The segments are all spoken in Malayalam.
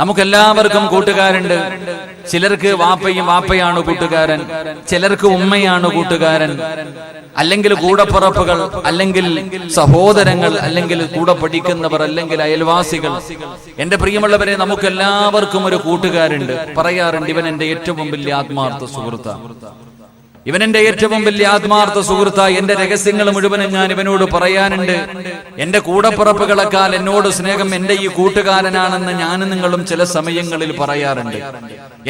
നമുക്കെല്ലാവർക്കും കൂട്ടുകാരുണ്ട്. ചിലർക്ക് വാപ്പയാണ് കൂട്ടുകാരൻ, ചിലർക്ക് ഉമ്മയാണ് കൂട്ടുകാരൻ, അല്ലെങ്കിൽ കൂടപ്പിറപ്പുകൾ, അല്ലെങ്കിൽ സഹോദരങ്ങൾ, അല്ലെങ്കിൽ കൂടെ പഠിക്കുന്നവർ, അല്ലെങ്കിൽ അയൽവാസികൾ. എന്റെ പ്രിയമുള്ളവരെ, നമുക്കെല്ലാവർക്കും ഒരു കൂട്ടുകാരുണ്ട്. പറയാറുണ്ട്, ഇവൻ എന്റെ ഏറ്റവും വലിയ ആത്മാർത്ഥ സുഹൃത്താണ്, ഇവൻ എന്റെ ഏറ്റവും വലിയ ആത്മാർത്ഥ സുഹൃത്തായി. എന്റെ രഹസ്യങ്ങൾ മുഴുവനും ഞാൻ ഇവനോട് പറയാനുണ്ട്. എന്റെ കൂടപ്പിറപ്പുകളെക്കാൾ എന്നോട് സ്നേഹം എന്റെ ഈ കൂട്ടുകാരനാണെന്ന് ഞാനും നിങ്ങളും ചില സമയങ്ങളിൽ പറയാറുണ്ട്.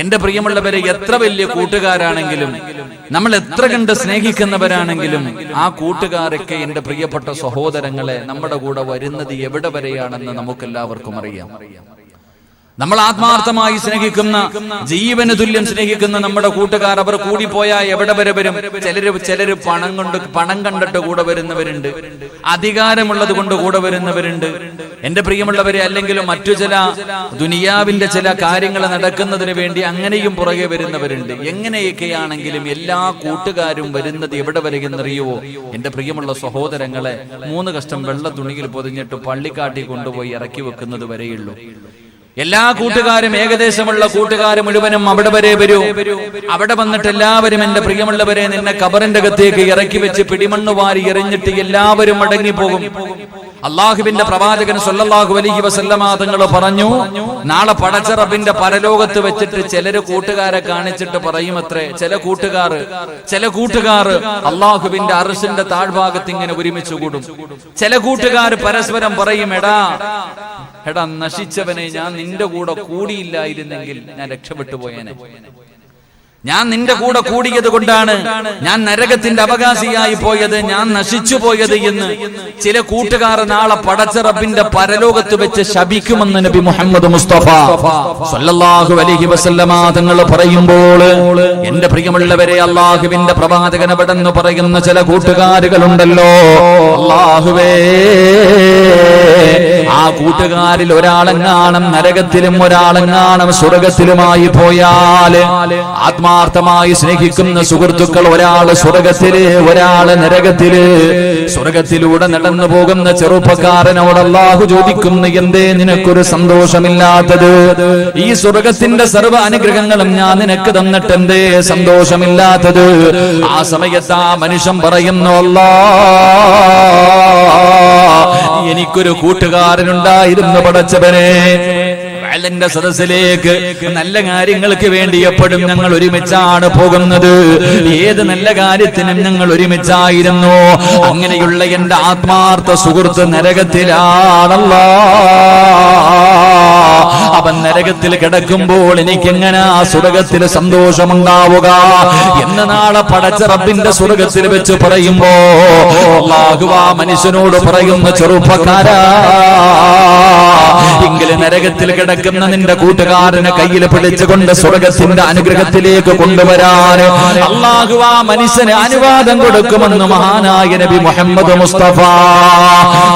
എന്റെ പ്രിയമുള്ളവരെ, എത്ര വലിയ കൂട്ടുകാരാണെങ്കിലും, നമ്മൾ എത്ര കണ്ട് സ്നേഹിക്കുന്നവരാണെങ്കിലും, ആ കൂട്ടുകാരൊക്കെ എന്റെ പ്രിയപ്പെട്ട സഹോദരങ്ങളെ നമ്മുടെ കൂടെ വരുന്നത് എവിടെ വരെയാണെന്ന് നമുക്കെല്ലാവർക്കും അറിയാം. നമ്മൾ ആത്മാർത്ഥമായി സ്നേഹിക്കുന്ന, ജീവന് തുല്യം സ്നേഹിക്കുന്ന നമ്മുടെ കൂട്ടുകാർ, അവർ കൂടിപ്പോയാൽ എവിടെ വരെ വരും? ചിലര് പണം കണ്ടിട്ട് കൂടെ വരുന്നവരുണ്ട്, അധികാരമുള്ളത് കൊണ്ട് കൂടെ വരുന്നവരുണ്ട്. എന്റെ പ്രിയമുള്ളവരെ, അല്ലെങ്കിൽ മറ്റു ചില ദുനിയാവിന്റെ ചില കാര്യങ്ങൾ നടക്കുന്നതിന് വേണ്ടി അങ്ങനെയും പുറകെ വരുന്നവരുണ്ട്. എങ്ങനെയൊക്കെയാണെങ്കിലും എല്ലാ കൂട്ടുകാരും വരുന്നത് എവിടെ വരെയെന്നറിയുവോ? എന്റെ പ്രിയമുള്ള സഹോദരങ്ങളെ, 3 കഷ്ടം വെള്ള തുണിയിൽ പൊതിഞ്ഞിട്ട് പള്ളിക്കാട്ടി കൊണ്ടുപോയി ഇറക്കി വെക്കുന്നത് വരെയുള്ളൂ. എല്ലാ കൂട്ടുകാരും, ഏകദേശമുള്ള കൂട്ടുകാർ മുഴുവനും അവിടെ വരെ വരൂ. അവിടെ വന്നിട്ട് എല്ലാവരും, എന്റെ പ്രിയമുള്ളവരെ, നിന്നെ കബറിന്റെ അകത്തേക്ക് ഇറക്കി വെച്ച് പിടിമണ്ണ് വാരി എറിഞ്ഞിട്ട് എല്ലാവരും മടങ്ങിപ്പോകും. അള്ളാഹുവിന്റെ പ്രവാചകൻ സല്ലല്ലാഹു അലൈഹി വസല്ലമ തങ്ങൾ പറഞ്ഞു, നാളെ പടച്ച റബ്ബിന്റെ പരലോകത്ത് വെച്ചിട്ട് ചിലര് കൂട്ടുകാരെ കാണിച്ചിട്ട് പറയുമത്രേ, ചില കൂട്ടുകാർ അള്ളാഹുവിന്റെ അർശിന്റെ താഴ്ഭാഗത്ത് ഇങ്ങനെ ഒരുമിച്ച് കൂടും. ചില കൂട്ടുകാർ പരസ്പരം പറയും, എടാ നശിച്ചവനെ, ഞാൻ നിന്റെ കൂടെ കൂടിയില്ലായിരുന്നെങ്കിൽ ഞാൻ രക്ഷപ്പെട്ടു പോയേനെ. ഞാൻ നിന്റെ കൂടെ കൂടിയത് കൊണ്ടാണ് ഞാൻ നരകത്തിന്റെ അവകാശിയായി പോയത്, ഞാൻ നശിച്ചു പോയത് എന്ന് ചില കൂട്ടുകാർ നാളെ പടച്ച റബ്ബിന്റെ പരലോകത്ത് വെച്ച് ശപിക്കുമെന്ന് നബി മുഹമ്മദ് മുസ്തഫ സല്ലല്ലാഹു അലൈഹി വസല്ലമ തങ്ങൾ പറയുമ്പോൾ, എന്റെ പ്രിയമുള്ളവരെ, അള്ളാഹുവിന്റെ പ്രവാചകൻ അവിടെന്ന് പറയുന്ന ചില കൂട്ടുകാരുകളുണ്ടല്ലോ, അല്ലാഹുവേ, ആ കൂട്ടുകാരിൽ ഒരാളെങ്ങാനും നരകത്തിലും ഒരാളെങ്ങാനും സ്വർഗത്തിലുമായി പോയാൽ, ആത്മാർത്ഥമായി സ്നേഹിക്കുന്ന സുഹൃത്തുക്കൾ, ഒരാള് സ്വർഗത്തില് ഒരാള് നരകത്തില്, സ്വർഗത്തിലൂടെ നടന്നു പോകുന്ന ചെറുപ്പക്കാരനോട് അല്ലാഹു ചോദിക്കുന്നു, എന്തേ നിനക്കൊരു സന്തോഷമില്ലാത്തത്? ഈ സ്വർഗത്തിന്റെ സർവ്വ അനുഗ്രഹങ്ങളും ഞാൻ നിനക്ക് തന്നിട്ട് എന്തേ സന്തോഷമില്ലാത്തത്? ആ സമയത്ത് ആ മനുഷ്യൻ പറയുന്നു, അല്ലാഹ്, എനിക്കൊരു കൂട്ടുകാരനുണ്ടായിരുന്നു പടച്ചവനെ. അള്ളാഹുവിന്റെ സദസ്സിലേക്ക് നല്ല കാര്യങ്ങൾക്ക് വേണ്ടി എപ്പോഴും ഞങ്ങൾ ഒരുമിച്ചാണ് പോകുന്നത്. ഏത് നല്ല കാര്യത്തിനും ഞങ്ങൾ ഒരുമിച്ചായിരുന്നു. അങ്ങനെയുള്ള എന്റെ ആത്മാർത്ഥ സുഹൃത്ത് നരകത്തിലാണല്ലോ. അവൻ നരകത്തിൽ കിടക്കുമ്പോൾ എനിക്കെങ്ങനെ ആ സ്വർഗത്തിൽ സന്തോഷമുണ്ടാവുക എന്ന് നാളെ പടച്ച റബ്ബിന്റെ സ്വർഗത്തിൽ വെച്ച് പറയുമ്പോ അല്ലാഹു ആ മനുഷ്യനോട് പറയുന്ന, ചെറുപ്പക്കാരാ, എങ്കിലും നരകത്തിൽ കിടക്കുന്ന നിന്റെ കൂട്ടുകാരനെ കയ്യിൽ പിടിച്ചുകൊണ്ട് സ്വർഗത്തിന്റെ അനുഗ്രഹത്തിലേക്ക് കൊണ്ടുവരാൻ അല്ലാഹു ആ മനുഷ്യന് അനുവാദം കൊടുക്കുമെന്ന് മഹാനായ നബി മുഹമ്മദ് മുസ്തഫ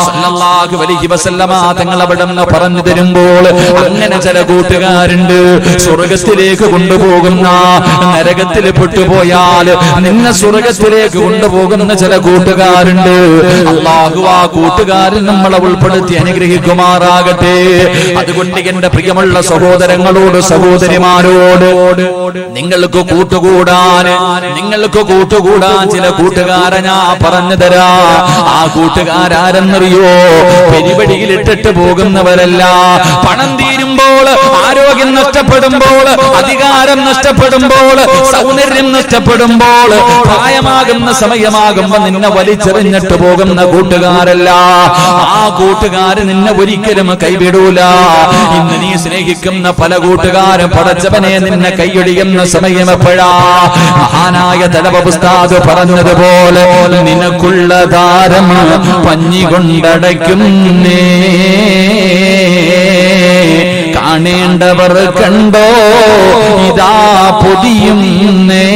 സല്ലല്ലാഹു അലൈഹി വസല്ലമ തങ്ങൾ അവിടുന്ന് പറഞ്ഞു തരുമ്പോൾ, അങ്ങനെ ചില കൂട്ടുകാരുണ്ട് സ്വർഗത്തിലേക്ക് കൊണ്ടുപോകുന്ന, നരകത്തിൽ പെട്ടുപോയാൽ നിന്നെ സ്വർഗത്തിലേക്ക് കൊണ്ടുപോകുന്ന ചില കൂട്ടുകാരുണ്ട്. അല്ലാഹു ആ കൂട്ടുകാരിൽ നമ്മളെ ഉൾപ്പെടുത്തി അനുഗ്രഹിക്കുമാറാകട്ടെ. അതുകൊണ്ട് എന്റെ പ്രിയമുള്ള സഹോദരങ്ങളോട്, സഹോദരിമാരോട്, നിങ്ങൾക്ക് കൂട്ടുകൂടാൻ ചില കൂട്ടുകാരെ ഞാൻ പറഞ്ഞു തരാ. ആ കൂട്ടുകാരാരെന്നറിയോ? പരിപാടിയിൽ ഇട്ടിട്ട് പോകുന്നവരല്ല. പണം തീരുമ്പോൾ, ആരോഗ്യം നഷ്ടപ്പെടുമ്പോൾ, അധികാരം നഷ്ടപ്പെടുമ്പോൾ, സൗന്ദര്യം നഷ്ടപ്പെടുമ്പോൾ, പ്രായമാകുന്ന സമയമാകുമ്പോ നിന്നെ വലിച്ചെറിഞ്ഞിട്ട് പോകുന്ന കൂട്ടുകാരല്ല. ആ കൂട്ടുകാര് നിന്നെ ഒരിക്കലും കൈവിടൂല. ഇന്ന് നീ സ്നേഹിക്കുന്ന പല കൂട്ടുകാരും പടച്ചവനെ നിന്നെ കൈയൊടിയുന്ന സമയം എപ്പോഴാ? മഹാനായ തലവ ഉസ്താദ് പറഞ്ഞതുപോലെ, നിനക്കുള്ള താരം പഞ്ഞി കൊണ്ടടയ്ക്കുന്നേ, കാണേണ്ടവർ കണ്ടോ ഇതാ പൊതിയുന്നേ.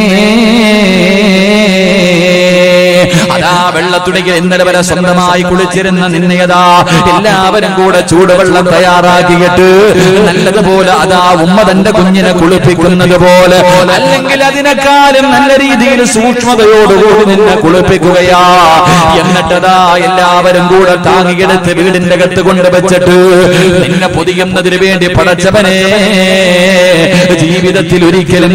അതാ വെള്ളത്തുണിയിൽ ഇന്നലെ വരെ സ്വന്തമായി കുളിച്ചിരുന്ന നിന്നെയതാ എല്ലാവരും കൂടെ ചൂടുവെള്ളം തയ്യാറാക്കിയിട്ട് നല്ലതുപോലെ അതാ ഉമ്മ തന്റെ കുഞ്ഞിനെ കുളിപ്പിക്കുന്നത് പോലെ, അല്ലെങ്കിൽ അതിനേക്കാളും നല്ല രീതിയിൽ സൂക്ഷ്മതയോടുകൂടി നിന്നെ കുളിപ്പിക്കുകയാ. എന്നിട്ടതാ എല്ലാവരും കൂടെ താങ്ങിയെടുത്ത് വീടിന്റെ അകത്ത് കൊണ്ടുവച്ചിട്ട് നിന്നെ പൊതിയുന്നതിന് വേണ്ടി പടച്ചവനെ ജീവിതത്തിൽ ഒരിക്കലും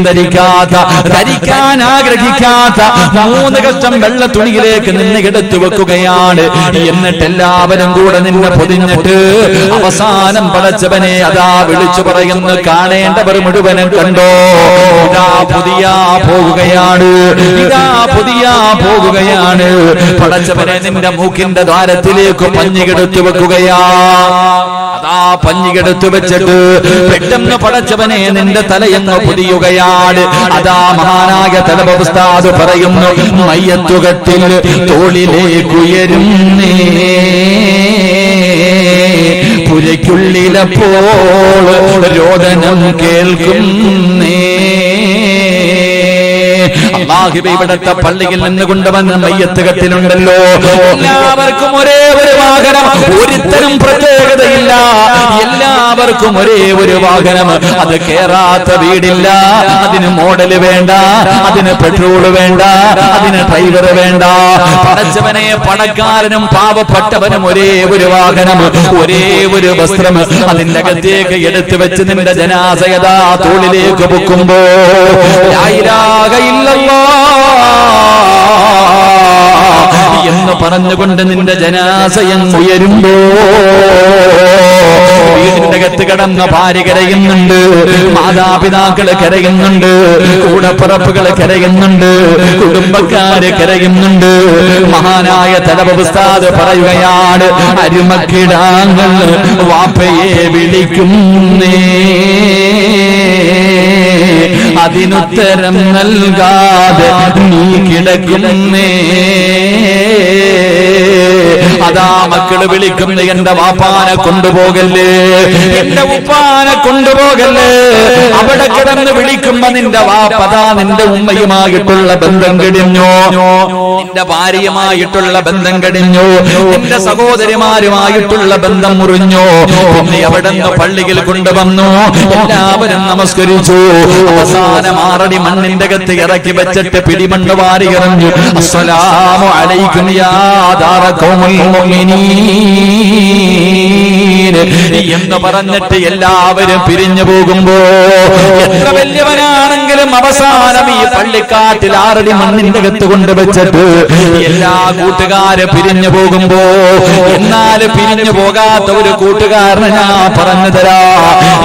ധരിക്കാൻ ആഗ്രഹിക്കാത്ത 3 കഷ്ടം വെള്ള തുണിയിലേക്ക് നിന്നെ എടുത്തു വെക്കുകയാണ്. എന്നിട്ട് എല്ലാവരും കൂടെ നിന്നെ പൊതിഞ്ഞിട്ട് അവസാനം പടച്ചവനെ അതാ വിളിച്ചു പറയുന്നു, കാണേണ്ടവർ മുഴുവനും കണ്ടോ, ഇതാ പുതിയ പോകുകയാണ്, ഇതാ പുതിയ പോകുകയാണ്. പടച്ചവനെ നിന്റെ മൂക്കിന്റെ ദ്വാരത്തിലേക്ക് പഞ്ഞികെടുത്തു വെക്കുകയാ. അതാ പഞ്ഞികെടുത്തു വെച്ചിട്ട് പെട്ടെന്ന് പടച്ചവനെ നിന്റെ തലയെന്ന് പുതിയുകയാണ്. അതാ മഹാനായ തലബ ഉസ്താദ് പറയുന്നു, മയ്യത്തുകത്തിൽ തോളിലേക്കുയരുന്നേ പുരയ്ക്കുള്ളിലപ്പോൾ രോദനം കേൾക്കുന്നേ. അല്ലാഹുവേ, ഇവിടത്തെ പള്ളിയിൽ നിന്ന് കൊണ്ടുവന്ന മയ്യത്ത് കട്ടിലുണ്ടല്ലോ, എല്ലാവർക്കും ഒരേ ഒരു വാഹനം, ഒരുത്തരും പ്രത്യേകതയില്ല, എല്ലാവർക്കും ഒരേ ഒരു വാഹനം. അത് കേറാത്ത വീടില്ല, അതിന് മോഡല് വേണ്ട, അതിന് പെട്രോൾ വേണ്ട, അതിന് ഡ്രൈവർ വേണ്ട. പടച്ചവനെ, പണക്കാരനും പാവപ്പെട്ടവനും ഒരേ ഒരു വാഹനം, ഒരേ ഒരു വസ്ത്രം. അതിന്റെ അകത്തേക്ക് എടുത്തു വെച്ച് നിന്റെ ജനാസയതാ തോളിലേക്ക് പൊക്കുമ്പോ ലാ ഇലാഹ ഇല്ലല്ലാഹ് എന്ന് പറഞ്ഞുകൊണ്ട് നിന്റെ ജനാസയം ഉയരുമ്പോ വീടിന്റെ അകത്ത് കിടന്ന ഭാര്യ കരയുന്നുണ്ട്, മാതാപിതാക്കള് കരയുന്നുണ്ട്, കൂടപ്പിറപ്പുകള് കരയുന്നുണ്ട്, കുടുംബക്കാര് കരയുന്നുണ്ട്. മഹാനായ തലബ ഉസ്താദ് പറയുകയാണ്, അരുമക്കിടാങ്ങൾ വാപ്പയെ വിളിക്കുന്നേ, അതിനുത്തരം നൽകാതെ നീ കിടക്കുന്നേ. അതാ മക്കള് വിളിക്കുന്നു, എന്റെ വാപ്പാനെ കൊണ്ടുപോകല്ലേ, എന്റെ ഉപ്പാനെ കൊണ്ടുപോകല്ലേ. അവിടെ കിടന്ന് വിളിക്കുമ്പോ നിന്റെ വാപ്പതാ നിന്റെ ഉമ്മയുമായിട്ടുള്ള ബന്ധം കഴിഞ്ഞോ, നിന്റെ ഭാര്യയുമായിട്ടുള്ള ബന്ധം കഴിഞ്ഞു, നിന്റെ സഹോദരിമാരുമായിട്ടുള്ള ബന്ധം മുറിഞ്ഞു. പിന്നെ അവിടെ നിന്ന് പള്ളിയിൽ കൊണ്ടുവന്നു, എല്ലാവരും നമസ്കരിച്ചു. അവസാനം 6 അടി മണ്ണിന്റെ അകത്ത് ഇറക്കി വെച്ചിട്ട് പിടിമണ്ണ് വാരി എറിഞ്ഞു. അസ്സലാമു അലൈക്കും യാ ദാറ ഖൗമുൽ മുഅ്മിനീൻ എന്ന് പറഞ്ഞിട്ട് എല്ലാവരും പിരിഞ്ഞു പോകുമ്പോ, എത്ര വലിയവനാണെങ്കിലും അവസാനം ഈ പള്ളിക്കാട്ടിൽ 6 അടി മണ്ണിന്റെ അകത്ത് കൊണ്ടുവച്ചിട്ട് എല്ലാ കൂട്ടുകാരും പിരിഞ്ഞു പോകുമ്പോ, എന്നാൽ പിരിഞ്ഞു പോകാത്ത ഒരു കൂട്ടുകാരനെ ഞാൻ പറഞ്ഞു തരാ.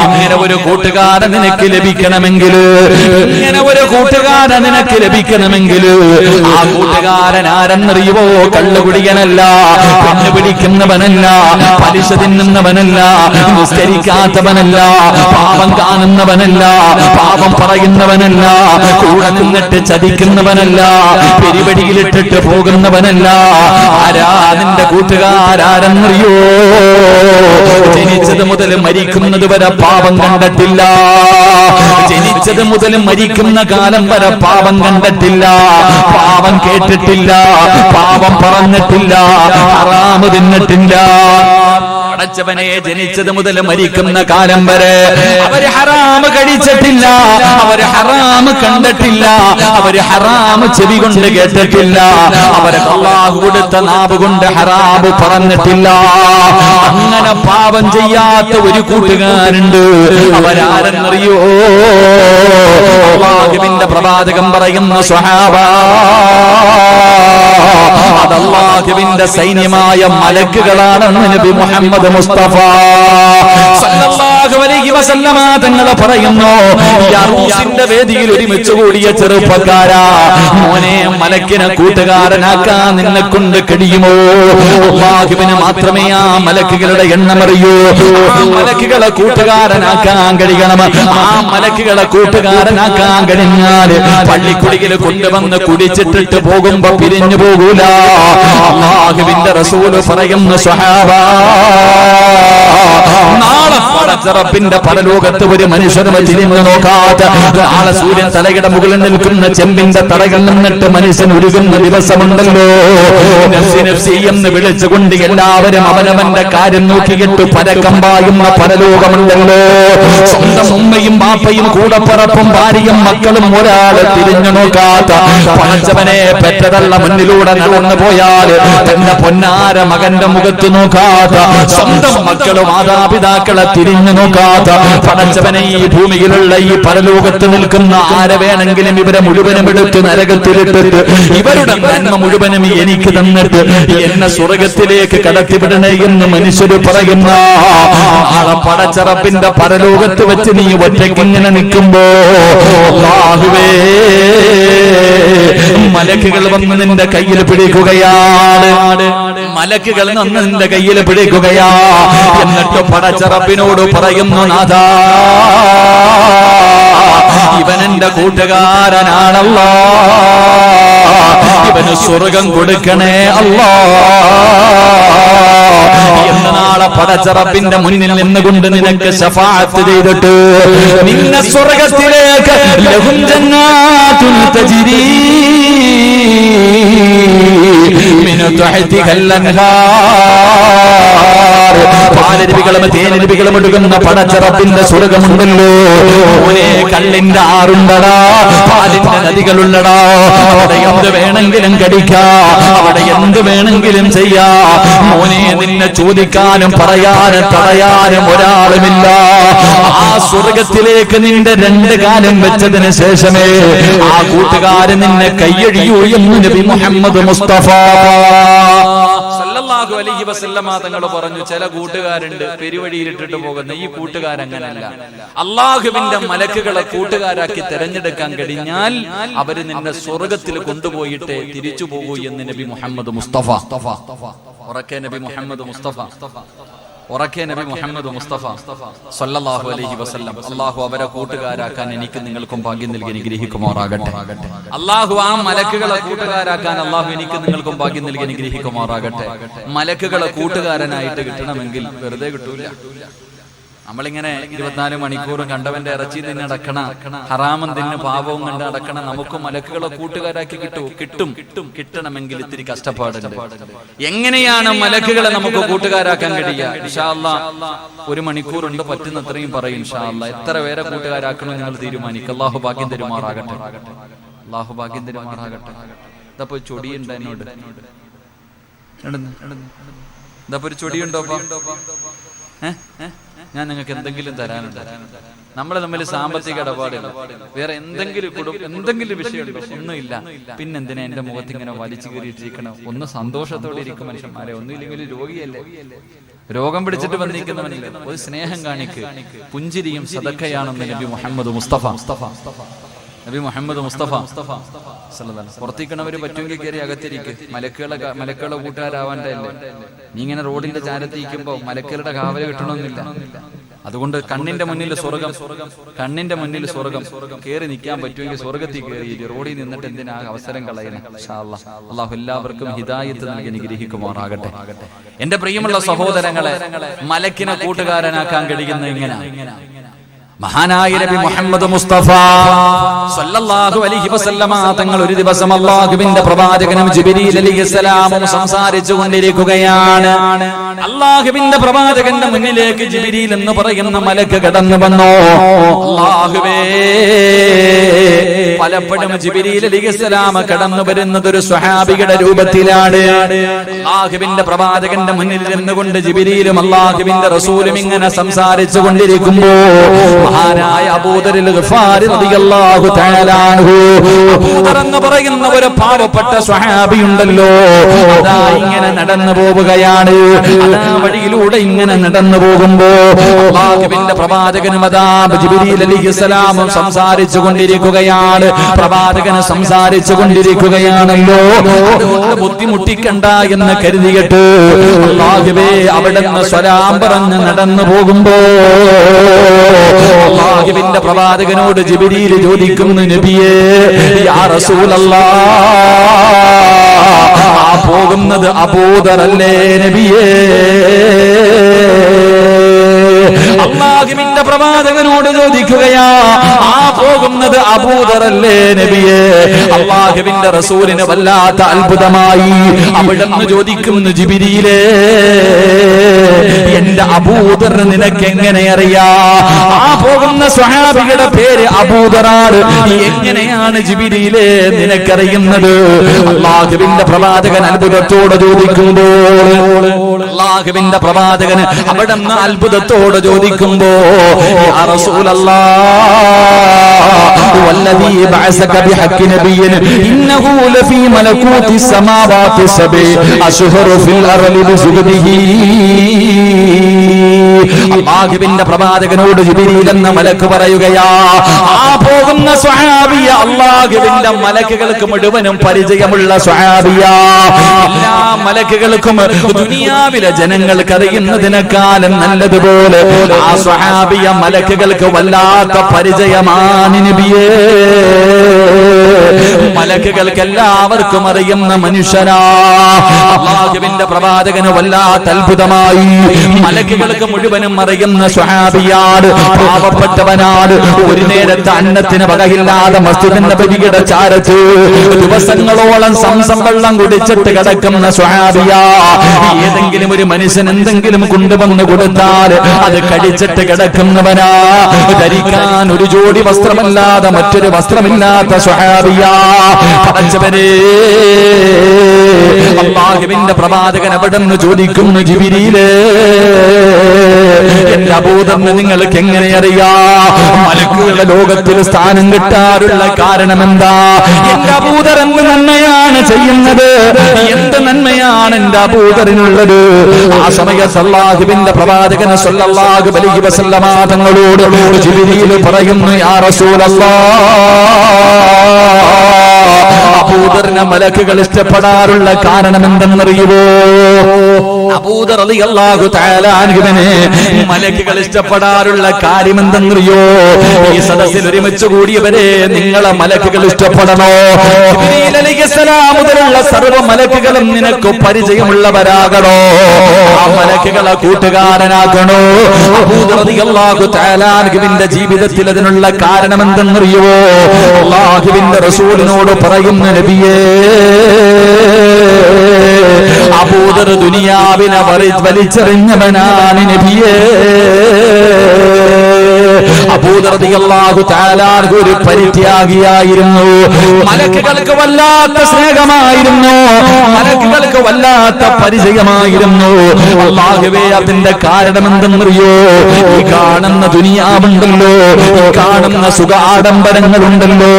ഇങ്ങനെ ഒരു കൂട്ടുകാരൻ നിനക്ക് ലഭിക്കണമെങ്കിൽ, ഇങ്ങനെ ഒരു കൂട്ടുകാരൻ നിനക്ക് ലഭിക്കണമെങ്കിൽ ആ കൂട്ടുകാരൻ ആരെന്നറിയുവോ? കള്ളുകുടിയനല്ല, പെണ്ണ് പിടിക്കുന്നവനല്ല, പലിശ തിന്നുന്നവനല്ല, നിസ്കരിക്കാത്തവനല്ല, പാപം കാണുന്നവനല്ല, പാപം പറയുന്നവനല്ല, കൂടെ നിന്നിട്ട് ചതിക്കുന്നവനല്ല, പെരിപടിയിലിട്ടിട്ട് പോകുന്നവനല്ല. ആരാ നിന്റെ കൂട്ടുകാരെന്നറിയോ? ജനിച്ചത് മുതൽ മരിക്കുന്നത് വരെ പാപം കണ്ടിട്ടില്ല, ജനിച്ചത് മുതൽ മരിക്കുന്ന കാലം വരെ പാപം കണ്ടിട്ടില്ല, പാപം കേട്ടിട്ടില്ല, പാപം പറഞ്ഞിട്ടില്ല, ഹറാമ് തിന്നിട്ടില്ല. പടച്ചവനെ, ജനിച്ചത് മുതൽ മരിക്കുന്ന കാലം വരെ അവര് ഹറാമ് കഴിച്ചിട്ടില്ല, അവര് ഹറാമ് കണ്ടിട്ടില്ല, അവര് ഹറാമ് ചെവി കൊണ്ട് കേട്ടിട്ടില്ല, അവര് അല്ലാഹു കൊടുത്ത നാവ് കൊണ്ട് ഹറാമ് പറഞ്ഞിട്ടില്ല. അങ്ങനെ പാപം ചെയ്യാത്ത ഒരു കൂട്ടുകാരുണ്ട്. അവരാരെന്നറിയോ? അല്ലാഹുവിന്റെ പ്രവാചകൻ പറയുന്നു, സ്വഹാബാ, അതല്ലാഹുവിന്റെ സൈന്യമായ മലക്കുകളാണെന്ന് നബി മുഹമ്മദ് മുസ്തഫ സല്ലല്ലാഹു അലൈഹി വസല്ലമ തങ്ങൾ പറയുന്നു. യാറൂസിന്റെ വേദിയിൽ ഒരുമിച്ച് കൂടിയ ചെറുപ്പക്കാരാ, മോനെ, മലക്കിനെ കൂട്ടുകാരനാക്കാൻ നിന്നെ കൊണ്ട് കഴിയുമോ? അല്ലാഹുവിന് മാത്രമേ ആ മലക്കുകളുടെ എണ്ണം അറിയൂ. ആ മലക്കുകളെ കൂട്ടുകാരനാക്കാൻ കഴിയണം. ആ മലക്കുകളെ കൂട്ടുകാരനാക്കാൻ കഴിഞ്ഞാൽ പള്ളിക്കുടിയിൽ കൊണ്ടുവന്ന് കുടിച്ചിട്ടിട്ട് പോകുമ്പോ പിരിഞ്ഞു പോകൂല. അല്ലാഹുവിന്റെ റസൂല് പറയുന്നു, സ്വഹാബാ, നാളെ പടച്ച റബ്ബിന്റെ പരലോകത്ത് ഒരു മനുഷ്യനും തിരിഞ്ഞു നോക്കാതെ നാളെ സൂര്യൻ തലയുടെ മുകളിൽ നിൽക്കുന്ന ചെമ്പിന്റെ തറകൾ നിന്നിട്ട് മനുഷ്യൻ ഉരുകുന്ന ദിവസമുണ്ടല്ലോ. നഫ്സി നഫ്സി എന്ന് വിളിച്ചുകൊണ്ട് എല്ലാവരും അവനവന്റെ കാര്യം നോക്കിയിട്ട് പരക്കം പായുന്ന പരലോകമുണ്ടല്ലോ. സ്വന്തം ഉമ്മയും ബാപ്പയും കൂടപ്പറപ്പും ഭാര്യയും മക്കളും ഒരാളെ തിരിഞ്ഞു നോക്കാത്ത പടച്ചവനെ പെറ്റതള്ള മുന്നിലൂടെ നടന്നു പോയാൽ തന്റെ പൊന്നാര മകന്റെ മുഖത്ത് നോക്കാത്ത സ്വന്തം മക്കളും മാതാപിതാക്കളെ തിരിഞ്ഞു നോക്കാത്ത പടച്ചവനെ ഈ ഭൂമിയിലുള്ള ഈ പരലോകത്ത് നിൽക്കുന്ന ആരെ വേണമെങ്കിലും ഇവരെ മുഴുവനും എടുത്ത് നരകത്തിലിട്ടിട്ട് ഇവരുടെ നന്മ മുഴുവനും എനിക്ക് തന്നിട്ട് എന്നെ സ്വർഗത്തിലേക്ക് കടത്തിവിടണേ എന്ന് മനുഷ്യര് പറയുന്ന ആളെ പടച്ചറപ്പിന്റെ പരലോകത്ത് വെച്ച് നീ ഒറ്റയ്ക്ക് ഇങ്ങനെ നിൽക്കുമ്പോ അല്ലാഹുവേ മലക്കുകൾ വന്ന് നിന്റെ കയ്യിൽ പിടിക്കുകയാണ്. മലക്കുകൾ വന്ന് നിന്റെ കയ്യിൽ പിടിക്കുകയാ. എന്നിട്ട് പടച്ചറപ്പിനോട് പറയുന്നു, നാഥാ ഇവൻ എന്റെ കൂട്ടുകാരനാണല്ലോ, ഇവന് സ്വർഗം കൊടുക്കണേ അല്ലാ എന്ന് നാളെ പടച്ചറപ്പിന്റെ മുന്നിൽ നിന്നുകൊണ്ട് നിനക്ക് ശഫാഅത്ത് ചെയ്തിട്ട് നിന്നെ സ്വർഗത്തിലേക്ക് ലഹും ജന്നാത്തുൻ തജ്രീ മിൻ തഹ്തിഹൽ അൻഹാർ, പാലരുവികളും തേനരുവികളും ഒഴുകുന്ന പടച്ചറപ്പിന്റെ സ്വർഗമുണ്ടല്ലോ. മോനെ കള്ളിന്റെ ആറുണ്ടടാ, പാലിന്റെ നദികളുള്ളടാ. അവിടെ എന്ത് വേണമെങ്കിലും കടിക്കാം, അവിടെ എന്ത് വേണമെങ്കിലും ചെയ്യാം. മോനെ നിന്നെ ചോദിക്കാനും പറയാനും തടയാനും ഒരാളുമില്ല. ആ സ്വർഗത്തിലേക്ക് നിന്റെ രണ്ട് കാലം വെച്ചതിന് ശേഷമേ ആ കൂട്ടുകാരൻ നിന്നെ കയ്യഴിയൂ എന്ന് നബി മുഹമ്മദ് മുസ്തഫ സല്ലല്ലാഹു അലൈഹി വസല്ലമ തങ്ങൾ പറഞ്ഞു. ചില കൂട്ടുകാരുണ്ട് പെരുവഴിയിലിട്ടിട്ട് പോകുന്ന. ഈ കൂട്ടുകാരങ്ങനല്ല. അള്ളാഹുവിന്റെ മലക്കുകളെ കൂട്ടുകാരാക്കി തെരഞ്ഞെടുക്കാൻ കഴിഞ്ഞാൽ അവര് നിന്നെ സ്വർഗത്തിൽ കൊണ്ടുപോയിട്ട് തിരിച്ചു പോകൂ എന്ന് നബി മുഹമ്മദ് മുസ്തഫ. ഉറക്കെ നബി മുഹമ്മദ് മുസ്തഫ, ഉറക്കെ നബി മുഹമ്മദ് മുസ്തഫ സല്ലല്ലാഹു അലൈഹി വസല്ലം. അള്ളാഹു അവരെ കൂട്ടുകാരാക്കാൻ എനിക്ക് നിങ്ങൾക്കും ഭാഗ്യം നൽകി അനുഗ്രഹിക്കുമാറാകട്ടെ. അള്ളാഹു ആ മലക്കുകളെ കൂട്ടുകാരാക്കാൻ അള്ളാഹു എനിക്ക് നിങ്ങൾക്കും ഭാഗ്യം നൽകി അനുഗ്രഹിക്കുമാറാകട്ടെ. മലക്കുകളെ കൂട്ടുകാരനായിട്ട് കിട്ടണമെങ്കിൽ വെറുതെ കിട്ടൂല. നമ്മളിങ്ങനെ 24 മണിക്കൂറും കണ്ടവന്റെ ഇറച്ചി തിന്ന് അടക്കണ, ഹറാമം തിന്ന് പാപവും കണ്ട് അടക്കണ നമുക്ക് മലക്കുകളെ കൂട്ടുകാരാക്കി കിട്ടണമെങ്കിൽ ഇത്തിരി കഷ്ടപ്പാടുണ്ട്. എങ്ങനെയാണ് മലക്കുകളെ നമുക്ക് കൂട്ടുകാരാക്കാൻ കഴിയുക? ഇൻഷാ അല്ലാഹ് 1 മണിക്കൂറുണ്ട്, പറ്റുന്നത്രയും പറയും ഇൻഷാ അല്ലാഹ്. എത്ര പേരെ കൂട്ടുകാരാക്കണം നിങ്ങൾ തീരുമാനിക്കുക. അല്ലാഹു ഭാഗ്യം തരുമാറാകട്ടെ, അല്ലാഹു ഭാഗ്യം തരുമാറാകട്ടെ. ഇതപ്പോ ചൊടിയുണ്ട് എന്നോട്, ഇതപ്പോ ഒരു ചൊടിയുണ്ടോ? ഞാൻ നിങ്ങൾക്ക് എന്തെങ്കിലും തരാനുണ്ട്? നമ്മളെ തമ്മിൽ സാമ്പത്തിക ഇടപാടില്ല, വേറെ എന്തെങ്കിലും വിഷയമുണ്ടോ? ഒന്നുമില്ല. പിന്നെന്തിനാ എന്റെ മുഖത്ത് ഇങ്ങനെ വലിച്ചു കയറിയിട്ടിരിക്കണം? ഒന്ന് സന്തോഷത്തോടെ ഇരിക്കും മനുഷ്യന്മാരെ. ഒന്നുമില്ലെങ്കിൽ രോഗിയല്ലേ, രോഗം പിടിച്ചിട്ട് വന്നിരിക്കുന്നവനില്ല. ഒരു സ്നേഹം കാണിക്ക്. പുഞ്ചിരിയും സദഖയാണെന്ന് നബി മുഹമ്മദ് മുസ്തഫ നബി മുഹമ്മദ് മുസ്തഫ പുറത്തേക്കണവര് പറ്റുമെങ്കിൽ കയറി അകത്തിരിക്ക്. മലക്കുകളെ കൂട്ടുകാരാവാൻ്റെ അല്ലേ? നീ ഇങ്ങനെ റോഡിന്റെ ചാരത്തിരിക്കുമ്പോ മലക്കുകളുടെ കാവല് കിട്ടണമെന്നില്ല. അതുകൊണ്ട് കണ്ണിന്റെ മുന്നിൽ സ്വർഗം കയറി നിൽക്കാൻ പറ്റുമെങ്കിൽ സ്വർഗത്തിൽ കയറി. റോഡിൽ നിന്നിട്ട് എന്തിനാ അവസരം കളയണം? ഇൻഷാ അല്ലാഹ് അല്ലാഹു എല്ലാവർക്കും ഹിദായത്ത് നൽകി അനുഗ്രഹിക്കുമാറാകട്ടെ. എന്റെ പ്രിയമുള്ള സഹോദരങ്ങളെ, മലക്കിനെ കൂട്ടുകാരനാക്കാൻ കഴിയുന്ന ഇങ്ങനെ മഹാനായ നബി മുഹമ്മദ് മുസ്തഫ സല്ലല്ലാഹു അലൈഹി വസല്ലമ തങ്ങൾ ഒരു ദിവസം അല്ലാഹുവിന്റെ പ്രവാചകനും ജിബ്രീൽ അലൈഹിസ്സലാമും സംസാരിച്ചു കൊണ്ടിരിക്കുകയാണ്. അല്ലാഹുവിന്റെ പ്രവാചകന്റെ മുന്നിലേക്ക് ജിബ്രീൽ എന്ന് പറയുന്ന മലക്ക് കടന്നു വന്നു. അല്ലാഹുവേ, പലപ്പോഴും ജിബ്രീൽ അലൈഹിസ്സലാം കടന്നു വരുന്നത് ഒരു സ്വഹാബിയുടെ രൂപത്തിലാണ്. അല്ലാഹുവിന്റെ പ്രവാചകന്റെ മുന്നിൽ നിന്നുകൊണ്ട് ജിബ്രീലും അല്ലാഹുവിന്റെ റസൂലും ഇങ്ങനെ സംസാരിച്ചു കൊണ്ടിരിക്കുമ്പോൾ മഹാനായ അബൂദർ ഗിഫാരി റളിയല്ലാഹു തആല അൻഹു, അബൂദർ എന്ന് പറയുന്ന ഒരു പാവപ്പെട്ട സ്വഹാബി ഉണ്ടല്ലോ, അതാ ഇങ്ങനെ നടന്നു പോവുകയാണ്. അതാ വഴിയിലൂടെ ഇങ്ങനെ നടന്നു പോകുമ്പോ അല്ലാഹുവിന്റെ പ്രവാചകനും അതാ ജിബ്രീൽ അലൈഹിസ്സലാമും സംസാരിച്ചു കൊണ്ടിരിക്കുകയാണ്. പ്രവാചകന് സംസാരിച്ചു കൊണ്ടിരിക്കുകയാണല്ലോ. ബുദ്ധിമുട്ടിക്കണ്ട എന്ന് കരുതിയിട്ട് അല്ലാഹുവേ അവിടുന്ന് സലാം പറഞ്ഞ് നടന്നു പോകുമ്പോ അല്ലാഹുവിന്റെ പ്രവാചകനോട് ജിബ്രീൽ ചോദിക്കുന്നു, നബിയേ യാ റസൂലല്ലാഹ്, ആ പോകുന്നത് അബൂദർ അല്ലേ നബിയേ? അല്ലാഹുവിന്റെ പ്രവാചകനോട് ചോദിക്കുകയാ, ആ പോകുന്നത് അബൂദറല്ലേ നബിയേ? അല്ലാഹുവിന്റെ റസൂലിന് വല്ലാത്ത അത്ഭുതമായി. അവിടുന്ന് ചോദിക്കുന്നു, ജിബ്രീലേ, എന്റെ അബൂദർ നിനക്ക് എങ്ങനെ അറിയാ? ആ പോകുന്ന സ്വഹാബിയുടെ പേര് അബൂദറാണ്. എങ്ങനെയാണ് ജിബ്രീലേ നിനക്കറിയുന്നത്? അല്ലാഹുവിന്റെ പ്രവാചകൻ അത്ഭുതത്തോടെ ചോദിക്കുമ്പോൾ, അല്ലാഹുവിന്റെ പ്രവാചകൻ അവിടുന്ന് അത്ഭുതത്തോടെ ചോദിക്കുമ്പോ, യാ റസൂലല്ലാഹ് വല്ലദീ ബഅസക ബിഹഖി നബിയ്യിൻ ഇന്നഹു ലഫീ മലകൂതി സമാവാതി സബഇ അശ്ഹറു ഫിൽ അർളി ബിസുബ്ദിഹി. അല്ലാഹുവിന്റെ പ്രവാചകനോട് ജിബ്രീൽ എന്ന മലക്ക് പറയുകയാ, ആ പോകുന്ന സ്വഹാബിയ അല്ലാഹുവിന്റെ മലക്കുകൾക്ക് മുഴുവനും പരിചയമുള്ള സ്വഹാബിയ. എല്ലാ മലക്കുകൾക്കും ദുനിയാവിലെ ജനങ്ങൾക്ക് അറിയുന്നതിനേക്കാളും നല്ലതുപോലെ ആ സ്വഹാബിയ മലക്കുകൾക്ക് വല്ലാത്ത പരിചയമാണ് നബിയേ. മലക്കുകൾക്ക് എല്ലാവർക്കും അറിയുന്ന മനുഷ്യനാ. അല്ലാഹുവിന്റെ പ്രവാചകന് വല്ലാത്ത അത്ഭുതമായി. മലക്കുകൾക്ക് മുഴുവനും അറിയുന്ന സ്വഹാബിയാണ്, പാവപ്പെട്ടവനാണ്. ഒരു നേരത്തെ അന്നത്തിന് വകയില്ലാതെ മസ്ജിദിന്റെ നബവിയുടെ ചാരത്ത് ദിവസങ്ങളോളം സംസം വെള്ളം കുടിച്ചിട്ട് കിടക്കുന്ന സ്വഹാബിയാ. ഏതെങ്കിലും ഒരു മനുഷ്യൻ എന്തെങ്കിലും കൊണ്ടുവന്ന് കൊടുത്താൽ അത് കഴിച്ചിട്ട് കിടക്കുന്നവനാ. ധരിക്കാൻ ഒരു ജോഡി വസ്ത്രമല്ലാതെ മറ്റൊരു വസ്ത്രമില്ലാത്ത സ്വഹാബിയാ. പടച്ചവനെ, അല്ലാഹുവിന്റെ പ്രവാചകൻ അവിടുന്ന് ചോദിക്കുന്നു, ജിബ്രീലേ, എന്റെ അബൂദറിനെ നിങ്ങൾക്ക് എങ്ങനെ അറിയാ? മലക്കുകളുടെ ലോകത്തിൽ സ്ഥാനം കിട്ടാറുള്ള കാരണം എന്താ? എന്റെ അബൂദർ എന്ത് നന്മയാണ് ചെയ്യുന്നത്? എന്ത് നന്മയാണ് എന്റെ അബൂദറിനുള്ളത്? ആ സമയത്ത് അല്ലാഹുവിന്റെ പ്രവാചകൻ സ്വല്ലല്ലാഹു അലൈഹി വസല്ലമ തങ്ങളോട് ജിബ്രീൽ പറയുന്നു, യാ റസൂലല്ലാഹ്, അബൂദറിനെ മലക്കുകൾ ഇഷ്ടപ്പെടാറുള്ള കാരണം എന്തെന്നറിയുമോ? അബൂദർ റളിയല്ലാഹു തആല അൻഹുവിനെ മലക്കുകൾ ഇഷ്ടപ്പെടാറുള്ള കാര്യം എന്തെന്നറിയോ? ഈ സദസ്സിൽ ഒരുമിച്ച് കൂടിയവരെ നിങ്ങളെ മലക്കുകൾ ഇഷ്ടപ്പെടണോ? ജിബ്രീൽ അലൈഹിസ്സലാം മുതലുള്ള സർവ്വ മലക്കുകളും നിനക്ക് പരിചയമുള്ളവരാകണോ? ആ മലക്കുകളെ കൂട്ടുകാരനാകണോ? അബൂദർ റളിയല്ലാഹു തആല അൻഹുവിന്റെ ജീവിതത്തിൽ അതിനുള്ള കാരണം എന്തെന്നറിയോ? അല്ലാഹുവിന്റെ റസൂലിനോട് പറയുന്ന നബിയേ, അബൂദർ ദുനിയാവിനെ വലിച്ചെറിഞ്ഞവനാണ് നബിയേ. അബൂദർ റളിയല്ലാഹു തആല ഒരു പരിത്യാഗിയായിരുന്നു. മലക്കുകൾക്ക് വല്ലാത്ത സ്നേഹമായിരുന്നു, മലക്കുകൾക്ക് വല്ലാത്ത പരിചയമായിരുന്നു. അല്ലാഹുവേ, അതിന്റെ കാരണം എന്തെന്നറിയോ? ഈ കാണുന്ന ദുനിയാവുണ്ടല്ലോ, ഈ കാണുന്ന സുഖ ആഡംബരങ്ങളുണ്ടല്ലോ,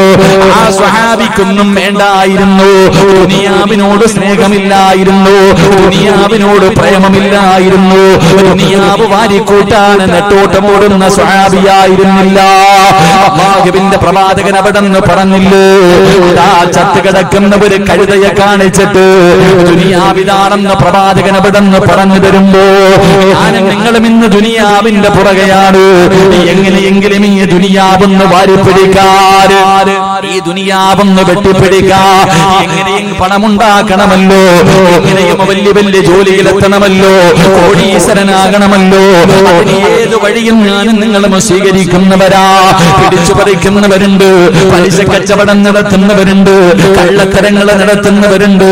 ആ സ്വഹാബിക്കൊന്നും വേണ്ടായിരുന്നു. ദുനിയാവിനോട് സ്നേഹമില്ലായിരുന്നു, ദുനിയാവിനോട് പ്രേമമില്ലായിരുന്നു. ദുനിയാവ് വാരിക്കൂട്ടാൻ നെട്ടോട്ടം ഓടുന്ന സ്വഹാബിയായിരുന്നില്ല. അല്ലാഹുവിന്റെ പ്രവാചകൻ അവിടെന്ന് പറഞ്ഞില്ലേ, ആ ചത്ത് കിടക്കുന്ന ഒരു കഴുതയെ കാണിച്ചിട്ട് ദുനിയാവിലാണെന്ന് പ്രവാചകൻ അവിടെന്ന് പറഞ്ഞു തരുമ്പോ, ഞാനും നിങ്ങളും ഇന്ന് ദുനിയാവിന്റെ പുറകെയാണ്. എങ്ങനെയെങ്കിലും ഈ ദുനിയാവൊന്ന് വാരിപ്പിടിക്കാൻ, ഈ ദുനിയാവൊന്ന് വെട്ടിപ്പിടിക്കാൻ, എങ്ങനെയും പണമുണ്ടാക്കണമല്ലോ, എങ്ങനെയും വലിയ വലിയ ജോലിയിലെത്തണമല്ലോ, കോടീശ്വരനാകണമല്ലോ. ഏത് വഴിയും ഞാനും നിങ്ങളും സ്വീകരിക്കുന്നവരാ. പിടിച്ചു പറിക്കുന്നവരുണ്ട്, പലിശ കച്ചവടം നടത്തുന്നവരുണ്ട്, കള്ളത്തരങ്ങൾ നടത്തുന്നവരുണ്ട്.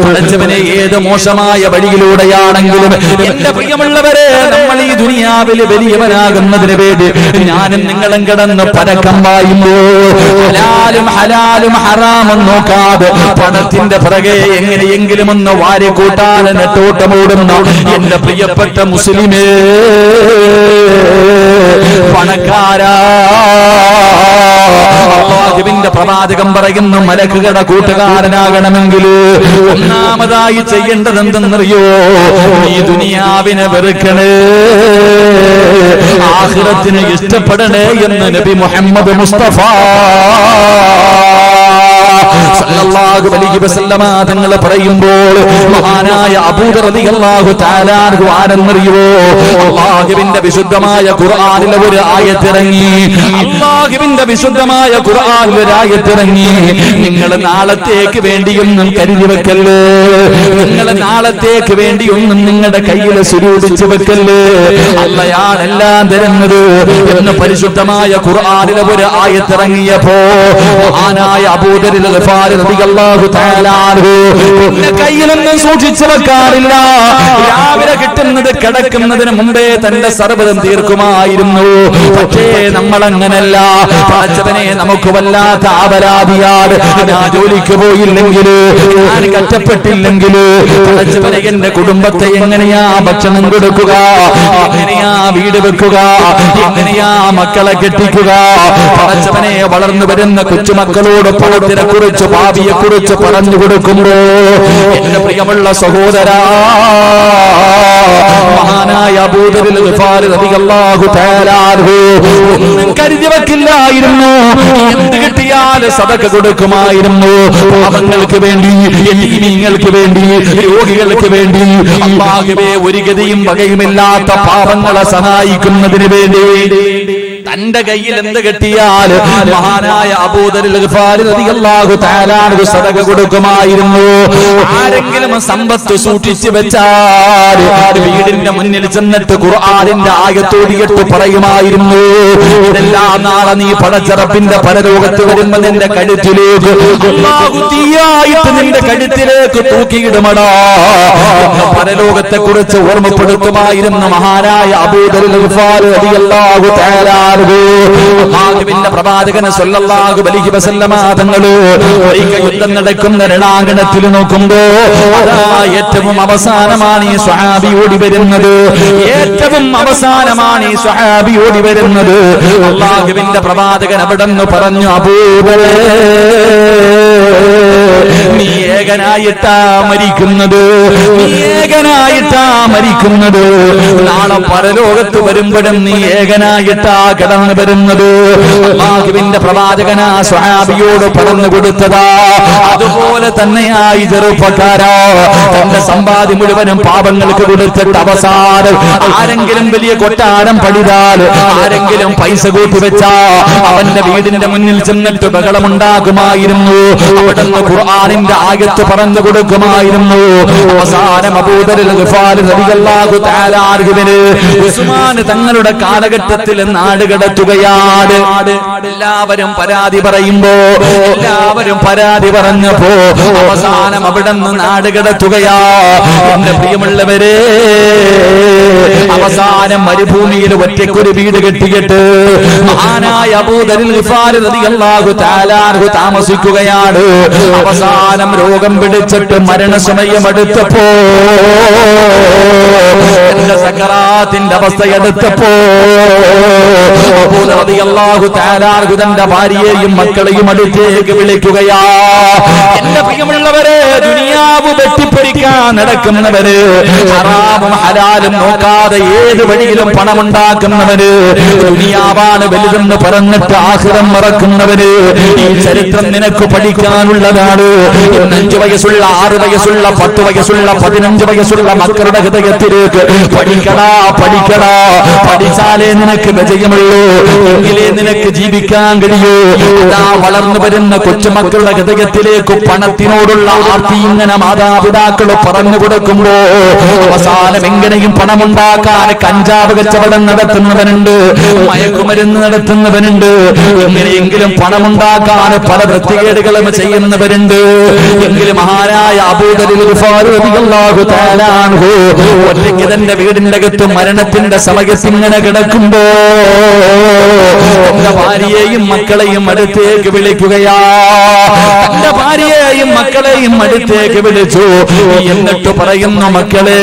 പടച്ചവനെ, ഏത് മോശമായ വഴിയിലൂടെയാണെങ്കിലും എന്റെ പ്രിയമുള്ളവരെ, നമ്മൾ ഈ ദുനിയാവിൽ വലിയവനാകുന്നതിന് വേണ്ടി ഞാനും നിങ്ങളും കിടന്ന് പരക്കം പായുമ്പോ ഹലാലും ഹലാലും ഹറാമും നോക്കാതെ പണത്തിന്റെ പുറകെ എങ്ങനെയെങ്കിലും ഒന്ന് വാരിക്കൂട്ടാൻ നെട്ടോട്ടമോടുന്ന എന്റെ പ്രിയപ്പെട്ട മുസ്ലിമേ, പണക്കാരാ, അല്ലാഹുവിന്റെ പ്രവാചകൻ പറയുന്നു, മലക്കുകളുടെ കൂട്ടുകാരനാകണമെങ്കിൽ ഒന്നാമതായി ചെയ്യേണ്ടത് എന്തെന്നറിയോ? ഈ ദുനിയാവിനെ വെറുക്കണേ, ആഖിറത്തിനെ ഇഷ്ടപ്പെടണേ എന്ന് നബി മുഹമ്മദ് മുസ്തഫ സല്ലല്ലാഹു അലൈഹി വസല്ലമ തങ്ങൾ പറയുമ്പോൾ മഹാനായ അബൂദർ റളിയല്ലാഹു തആല അൻഹു ആരെന്നറിയോ? അല്ലാഹുവിന്റെ വിശുദ്ധമായ ഖുർആനിലെ ഒരു ആയത്ത് ഇറങ്ങി. അല്ലാഹുവിന്റെ വിശുദ്ധമായ ഖുർആനിലെ ഒരു ആയത്ത് ഇറങ്ങി. നിങ്ങൾ നാളത്തേക്ക് വേണ്ടിയൊന്നും കരുതി വെക്കല്ലേ, നിങ്ങൾ നാളത്തേക്ക് വേണ്ടിയൊന്നും നിങ്ങളുടെ കയ്യിൽ സ്വരൂപിച്ചു വെക്കല്ലേ, അള്ളയാണ് എല്ലാം തരുന്നത് എന്ന് പരിശുദ്ധമായ ഖുർആനിലെ ഒരു ആയത്ത് ഇറങ്ങിയപ്പോ മഹാനായ അബൂദർ ഗിഫാരി റളിയല്ലാഹു തആല അൻഹു പിന്നെ കയ്യിലൊന്നും സൂക്ഷിച്ചു വെക്കാറില്ല. രാവിലെ കിട്ടുന്നത് കിടക്കുന്നതിന് മുമ്പേ തന്റെ സർവ്വതും തീർക്കുമായിരുന്നു. പക്ഷേ നമ്മൾ അങ്ങനല്ല. പടച്ചവനെ, നമുക്ക് വല്ലാത്ത അപരാധിയാണ്. ഞാൻ ജോലിക്ക് പോയില്ലെങ്കിൽ, ഞാൻ കഷ്ടപ്പെട്ടില്ലെങ്കിൽ പടച്ചവനെ എന്റെ കുടുംബത്തെ എങ്ങനെയാ ഭക്ഷണം കൊടുക്കുക, എങ്ങനെയാ വീട് വെക്കുക, എങ്ങനെയാ മക്കളെ കെട്ടിക്കുക? പടച്ചവനെ, വളർന്നു വരുന്ന കൊച്ചുമക്കളോട് പണത്തിനെ കുറിച്ച് ഭാവിയെ കുറിച്ച് പറഞ്ഞു കൊടുക്കുമ്പോ എന്റെ പ്രിയമുള്ള സഹോദരാ, മഹാനായ അബൂദർ ഗിഫാരി റളിയല്ലാഹു തആല അൻഹു ഒന്നും കരുതി വെക്കില്ലായിരുന്നു. എന്ത് കിട്ടിയാലും സദഖ കൊടുക്കുമായിരുന്നു. പാവങ്ങൾക്ക് വേണ്ടി, യതീമീങ്ങൾക്ക് വേണ്ടി, രോഗികൾക്ക് വേണ്ടി, അല്ലാഹുവേ ഒരു ഗതിയും വകയുമില്ലാത്ത പാവങ്ങളെ സഹായിക്കുന്നതിന് വേണ്ടി തന്റെ കയ്യിൽ എന്ത് കിട്ടിയാൽ മഹാനായ അബൂദർ ഗിഫാരി റളിയല്ലാഹു തആല അൻഹു സദഖ കൊടുക്കുമായിരുന്നു. ആരെങ്കിലും സമ്പത്ത് സൂക്ഷിച്ചു വെച്ചാൽ വീടിന്റെ മുന്നിൽ ചെന്നിട്ട് ഖുർആനിന്റെ ആയത്ത് ഓതിയിട്ട് പറയുമായിരുന്നു, ഇതെല്ലാം നാളെ നീ പടച്ചറപ്പിന്റെ പരലോകത്ത് വരുമ്പോൾ നിന്റെ കഴുത്തിലേക്ക് അല്ലാഹു തീയായിട്ട് നിന്റെ കഴുത്തിലേക്ക് തൂക്കിയിടുമടാ. പരലോകത്തെ കുറിച്ച് ഓർമ്മപ്പെടുത്തുമായിരുന്നു മഹാനായ അബൂദർ ഗിഫാരി റളിയല്ലാഹു തആല അൻഹു. അല്ലാഹുവിന്റെ പ്രവാചകൻ സല്ലല്ലാഹു അലൈഹി വസല്ലമ തങ്ങൾ യുദ്ധം നടക്കുന്ന രണാങ്കണത്തിൽ നോക്കുമ്പോ ഏറ്റവും അവസാനമാണ് ഈ സ്വഹാബി ഓടി വരുന്നത്. ഏറ്റവും അവസാനമാണ് ഈ സ്വഹാബി ഓടി വരുന്നത്. അല്ലാഹുവിന്റെ പ്രവാചകൻ അവിടെ നിന്ന് പറഞ്ഞു, അബൂബക്കർ, നീ ഏകനായിട്ടാ മരിക്കുന്നത്, നീ ഏകനായിട്ടാ മരിക്കുന്നത്. നാളെ പരലോകത്ത് വരുമ്പോഴും നീ ഏകനായിട്ടാ കടന്നു വരുന്നത്. അല്ലാഹുവിന്റെ പ്രവാചകനാ സ്വഹാബിയോട് പറഞ്ഞു കൊടുത്തതാ. അതുപോലെ തന്നെയായി ചെറുപ്പക്കാരാ, തന്റെ സമ്പാദ്യം മുഴുവനും പാപങ്ങൾക്ക് കൊടുത്തിട്ട് അവസാനം ആരെങ്കിലും വലിയ കൊട്ടാരം പണിതാൽ, ആരെങ്കിലും പൈസ കൂട്ടി വെച്ചാ അവന്റെ വീടിന്റെ മുന്നിൽ ചെന്നിട്ട് ബഹളമുണ്ടാകുമായിരുന്നു. അവിടുന്ന് ഖുർആനിന്റെ ആയത്ത് പറഞ്ഞു കൊടുക്കുമായിരുന്നു. അവസാനം അബൂദർ ഗിഫാരി റളിയല്ലാഹു തആല അൻഹുവിന് ഉസ്മാൻ തങ്ങളുടെ കാലഘട്ടത്തിൽ നാട് കടത്തുകയാണ്. എല്ലാവരും പരാതി പറയുമ്പോ, എല്ലാവരും പരാതി പറഞ്ഞപ്പോ അവസാനം അവിടെ നിന്ന് നാട് കടത്തുകയാ. എന്റെ പ്രിയമുള്ളവരെ, അവസാനം മരുഭൂമിയിൽ ഒറ്റയ്ക്കൊരു വീട് കെട്ടിയിട്ട് മഹാനായ അബൂദർ ഗിഫാരി റളിയല്ലാഹു തആല അൻഹു താമസിക്കുകയാണ്. അവസാനം രോഗം പിടിച്ചിട്ട് മരണസമയം അടുത്തപ്പോ, എന്റെ സക്കറാത്തിന്റെ അവസ്ഥ എടുത്തപ്പോ അബൂദർ റളിയല്ലാഹു തആല അൻഹു തന്റെ ഭാര്യയെയും മക്കളെയും അടുത്തേക്ക് വിളിക്കുകയാ. എന്റെ പ്രിയമുള്ളവരെ, ദുനിയാവ് വെട്ടിപ്പിടിക്കാൻ നടക്കുന്നവര്, ഹറാമും ഹലാലും നോക്കാതെ ഏത് വഴിയിലും പണമുണ്ടാക്കുന്നവര്, ദുനിയാവാണ് വലുതെന്ന് പറഞ്ഞിട്ട് ആഖിറം മറക്കുന്നവര്, ഈ ചരിത്രം നിനക്ക് പഠിക്കാനുള്ളതാണ്. 5 വയസ്സുള്ള, 6 വയസ്സുള്ള, 10 വയസ്സുള്ള, 15 വയസ്സുള്ള മക്കളുടെ ഹൃദയത്തിലേക്ക് പഠിക്കടാ, പഠിക്കടാ. പഠിച്ചാലേ നിനക്ക് വിജയമുള്ളൂ, എങ്കിലേ നിനക്ക് ജീവിക്കാൻ കഴിയൂ. വളർന്നു വരുന്ന കൊച്ചുമക്കളുടെ ഹൃദയത്തിലേക്ക് പണത്തിനോടുള്ള ആർത്തി ഇങ്ങനെ മാതാപിതാക്കൾ പറഞ്ഞു കൊടുക്കുമ്പോ അവസാനം എങ്ങനെയും പണമുണ്ടാക്കാൻ കഞ്ചാവ് കച്ചവടം നടത്തുന്നവനുണ്ട്, മയക്കുമരുന്ന് നടത്തുന്നവനുണ്ട്, എങ്ങനെയെങ്കിലും പണമുണ്ടാക്കാൻ പല വൃത്തികേടുകളും ചെയ്യുന്നവരുണ്ട്. എങ്കിലും മഹാനായ അബൂദർ ഗിഫാരി റളിയല്ലാഹു തആല അൻഹു ഒറ്റയ്ക്ക് തന്റെ വീടിന്റെ അകത്ത് മരണത്തിന്റെ സമയത്ത് ഇങ്ങനെ കിടക്കുമ്പോ തന്റെ ഭാര്യയെയും മക്കളെയും അടുത്തേക്ക് വിളിക്കുകയാ. തന്റെ ഭാര്യയെയും മക്കളെയും അടുത്തേക്ക് വിളിച്ചു. എന്നിട്ട് പറയുന്നു, മക്കളെ,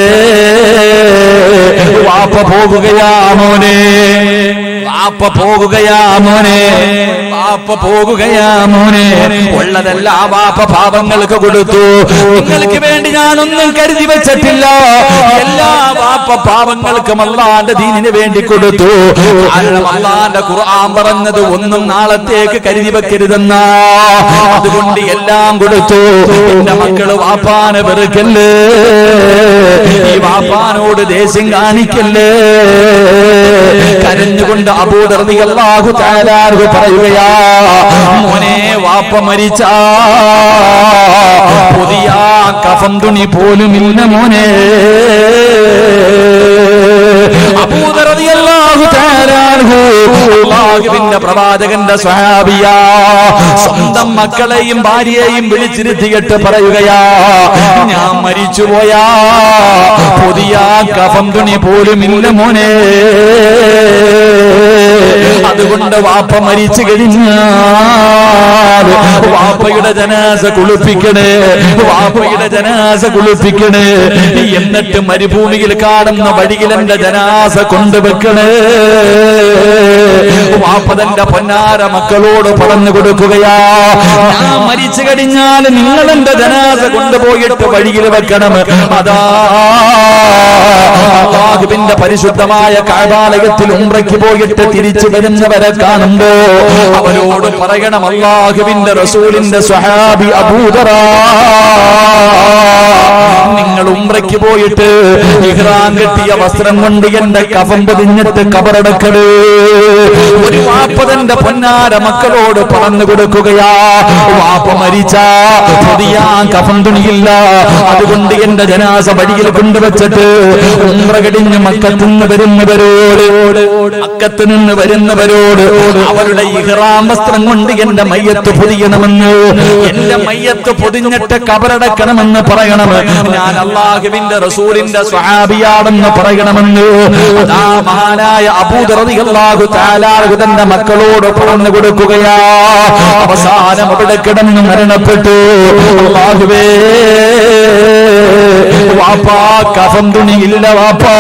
വാപ്പ പോകുകയാ മോനെ, വാപ്പ പോകുകയാ മോനെ, വാപ്പ പോകുകയാ മോനെ. ഉള്ളതെല്ലാം വാപ്പ പാവങ്ങൾക്ക് കൊടുത്തു. നിങ്ങൾക്ക് വേണ്ടി ഞാനൊന്നും കരുതി വെച്ചിട്ടില്ല. എല്ലാ വാപ്പ പാവങ്ങൾക്കും അല്ലാഹുവിന്റെ ദീനിന് വേണ്ടി കൊടുത്തു. കാരണം അല്ലാഹുവിന്റെ ഖുർആൻ പറഞ്ഞത് ഒന്നും നാളത്തേക്ക് കരുതി വെക്കരുതെന്നാ. അതുകൊണ്ട് എല്ലാം കൊടുത്തു. എന്റെ മക്കള് വാപ്പാനെ വെറുക്കല്ലേ, ഈ വാപ്പാനോട് ദേഷ്യം കാണിക്കല്ലേ. കരഞ്ഞുകൊണ്ട് അബൂ റളിയല്ലാഹു തആല അൻഹു പറയുകയാ, മോനെ വാപ്പ മരിച്ച പുതിയ കഫൻ തുണി പോലും ഇല്ല മോനെ. അബൂ റളിയല്ലാഹു തആല അൻഹു അല്ലാഹുവിന്റെ പ്രവാചകന്റെ സ്വഹാബിയാ. സ്വന്തം മക്കളെയും ഭാര്യയെയും വിളിച്ചിരുത്തിയിട്ട് പറയുകയാ, ഞാൻ മരിച്ചുപോയാ പുതിയ കഫൻ തുണി പോലും ഇല്ല മോനെ. അതുകൊണ്ട് വാപ്പ മരിച്ചു കഴിഞ്ഞാൽ വാപ്പയുടെ ജനാസ കുളിപ്പിക്കണേ, വാപ്പയുടെ ജനാസ കുളിപ്പിക്കണേ. എന്നിട്ട് മരുഭൂമിയിൽ കാണുന്ന വഴിയിൽ എന്റെ ജനാസ കൊണ്ടുവെക്കണേ. വാപ്പ തന്റെ പൊന്നാര മക്കളോട് പറഞ്ഞു കൊടുക്കുകയാ, ഞാൻ മരിച്ചു കഴിഞ്ഞാൽ നിങ്ങൾ എന്റെ ജനാസ കൊണ്ടുപോയിട്ട് വഴിയിൽ വെക്കണം. അതാ അല്ലാഹുവിന്റെ പരിശുദ്ധമായ കഅബാലയത്തിൽ ഉംറയ്ക്ക് പോയിട്ട് തിരിച്ചു വരുന്നവരെ കാണുമ്പോ അവരോട് പറയണം, അല്ലാഹുവിന്റെ റസൂലിന്റെ സ്വഹാബി അബൂദറ, നിങ്ങൾ ഉംറയ്ക്ക് പോയിട്ട് ഇഹ്റാം കെട്ടിയ വസ്ത്രം കൊണ്ട് എന്റെ കഫൻ പൊതിഞ്ഞിട്ട് കബറടക്കല്. ഒരു വാപ്പ തന്റെ പൊന്നാര മക്കളോട് പറഞ്ഞു കൊടുക്കുകയാ, വാപ്പ മരിച്ച പുതിയ കഫൻ തുണിയില്ല, അതുകൊണ്ട് എന്റെ ജനാസ വഴിയിൽ കൊണ്ടുവച്ചിട്ട് ഉംറ കഴിഞ്ഞ് മക്കത്ത് നിന്ന് വരുന്നവരോട് അവരുടെ ഇഹ്റാം വസ്ത്രം കൊണ്ട് എന്റെ മയ്യത്ത് പൊതിയണമെന്ന്, എന്റെ മയ്യത്ത് പൊതിഞ്ഞിട്ട് കബറടക്കണമെന്ന് പറയണം. ഞാൻ അല്ലാഹുവിന്റെ റസൂലിന്റെ സ്വഹാബിയാണെന്ന് പറയണമെന്ന് ആ മഹാനായ അബൂ റളിയല്ലാഹു തആല തന്റെ മക്കളോട് പറഞ്ഞു കൊടുക്കുകയാ. അവസാനം അവിടെ കിടന്ന് മരണപ്പെട്ടു. അല്ലാഹുവേ, വാപ്പാ കഫൻ തുണിയില്ല വാപ്പാ.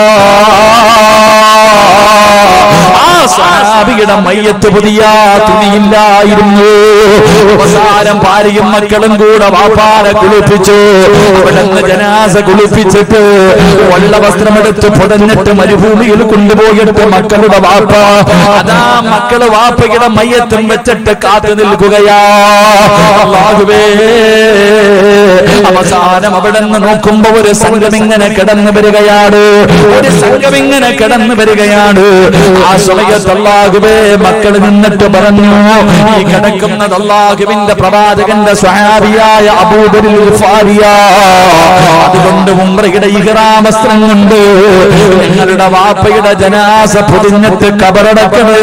ആ സ്വഹാബിയുടെ മയ്യത്ത് പുതിയ തുണിയില്ലായിരുന്നു. അവസാനം ഭാര്യയും മക്കളും കൂടെ വാപ്പാനെ കുളിപ്പിച്ചു. അവിടുന്ന് ജനാസ കുളിപ്പിച്ചിട്ട് വെള്ള വസ്ത്രമെടുത്ത് പൊതഞ്ഞിട്ട് മരുഭൂമിയിൽ കൊണ്ടുപോയിട്ട് മക്കളുടെ വാപ്പ അതാ മക്കള് വാപ്പയുടെ മയ്യത്തും വെച്ചിട്ട് കാത്തു നിൽക്കുകയാ. അല്ലാഹുവേ, അവസാനം അവിടെ നിന്ന് നോക്കുമ്പോ ഒരു സംഘം ഇങ്ങനെ കിടന്നു വരികയാണ്, ഒരു സംഘം ഇങ്ങനെ കിടന്നു വരികയാണ്. ആ സമയത്ത് അല്ലാഹുവേ, മക്കൾ നിന്നിട്ട് പറഞ്ഞു, ഈ കിടക്കുന്നത് അല്ലാഹുവിന്റെ പ്രവാചകന്റെ സ്വഹാബിയായ അബൂ ദർ ഗിഫാരിയ. അതുകൊണ്ട് ഉംറയുടെ ഇഹ്റാം വസ്ത്രം കൊണ്ട് നിങ്ങളുടെ വാപ്പയുടെ ജനാസ പൊതിഞ്ഞിട്ട് കബറടക്കണേ.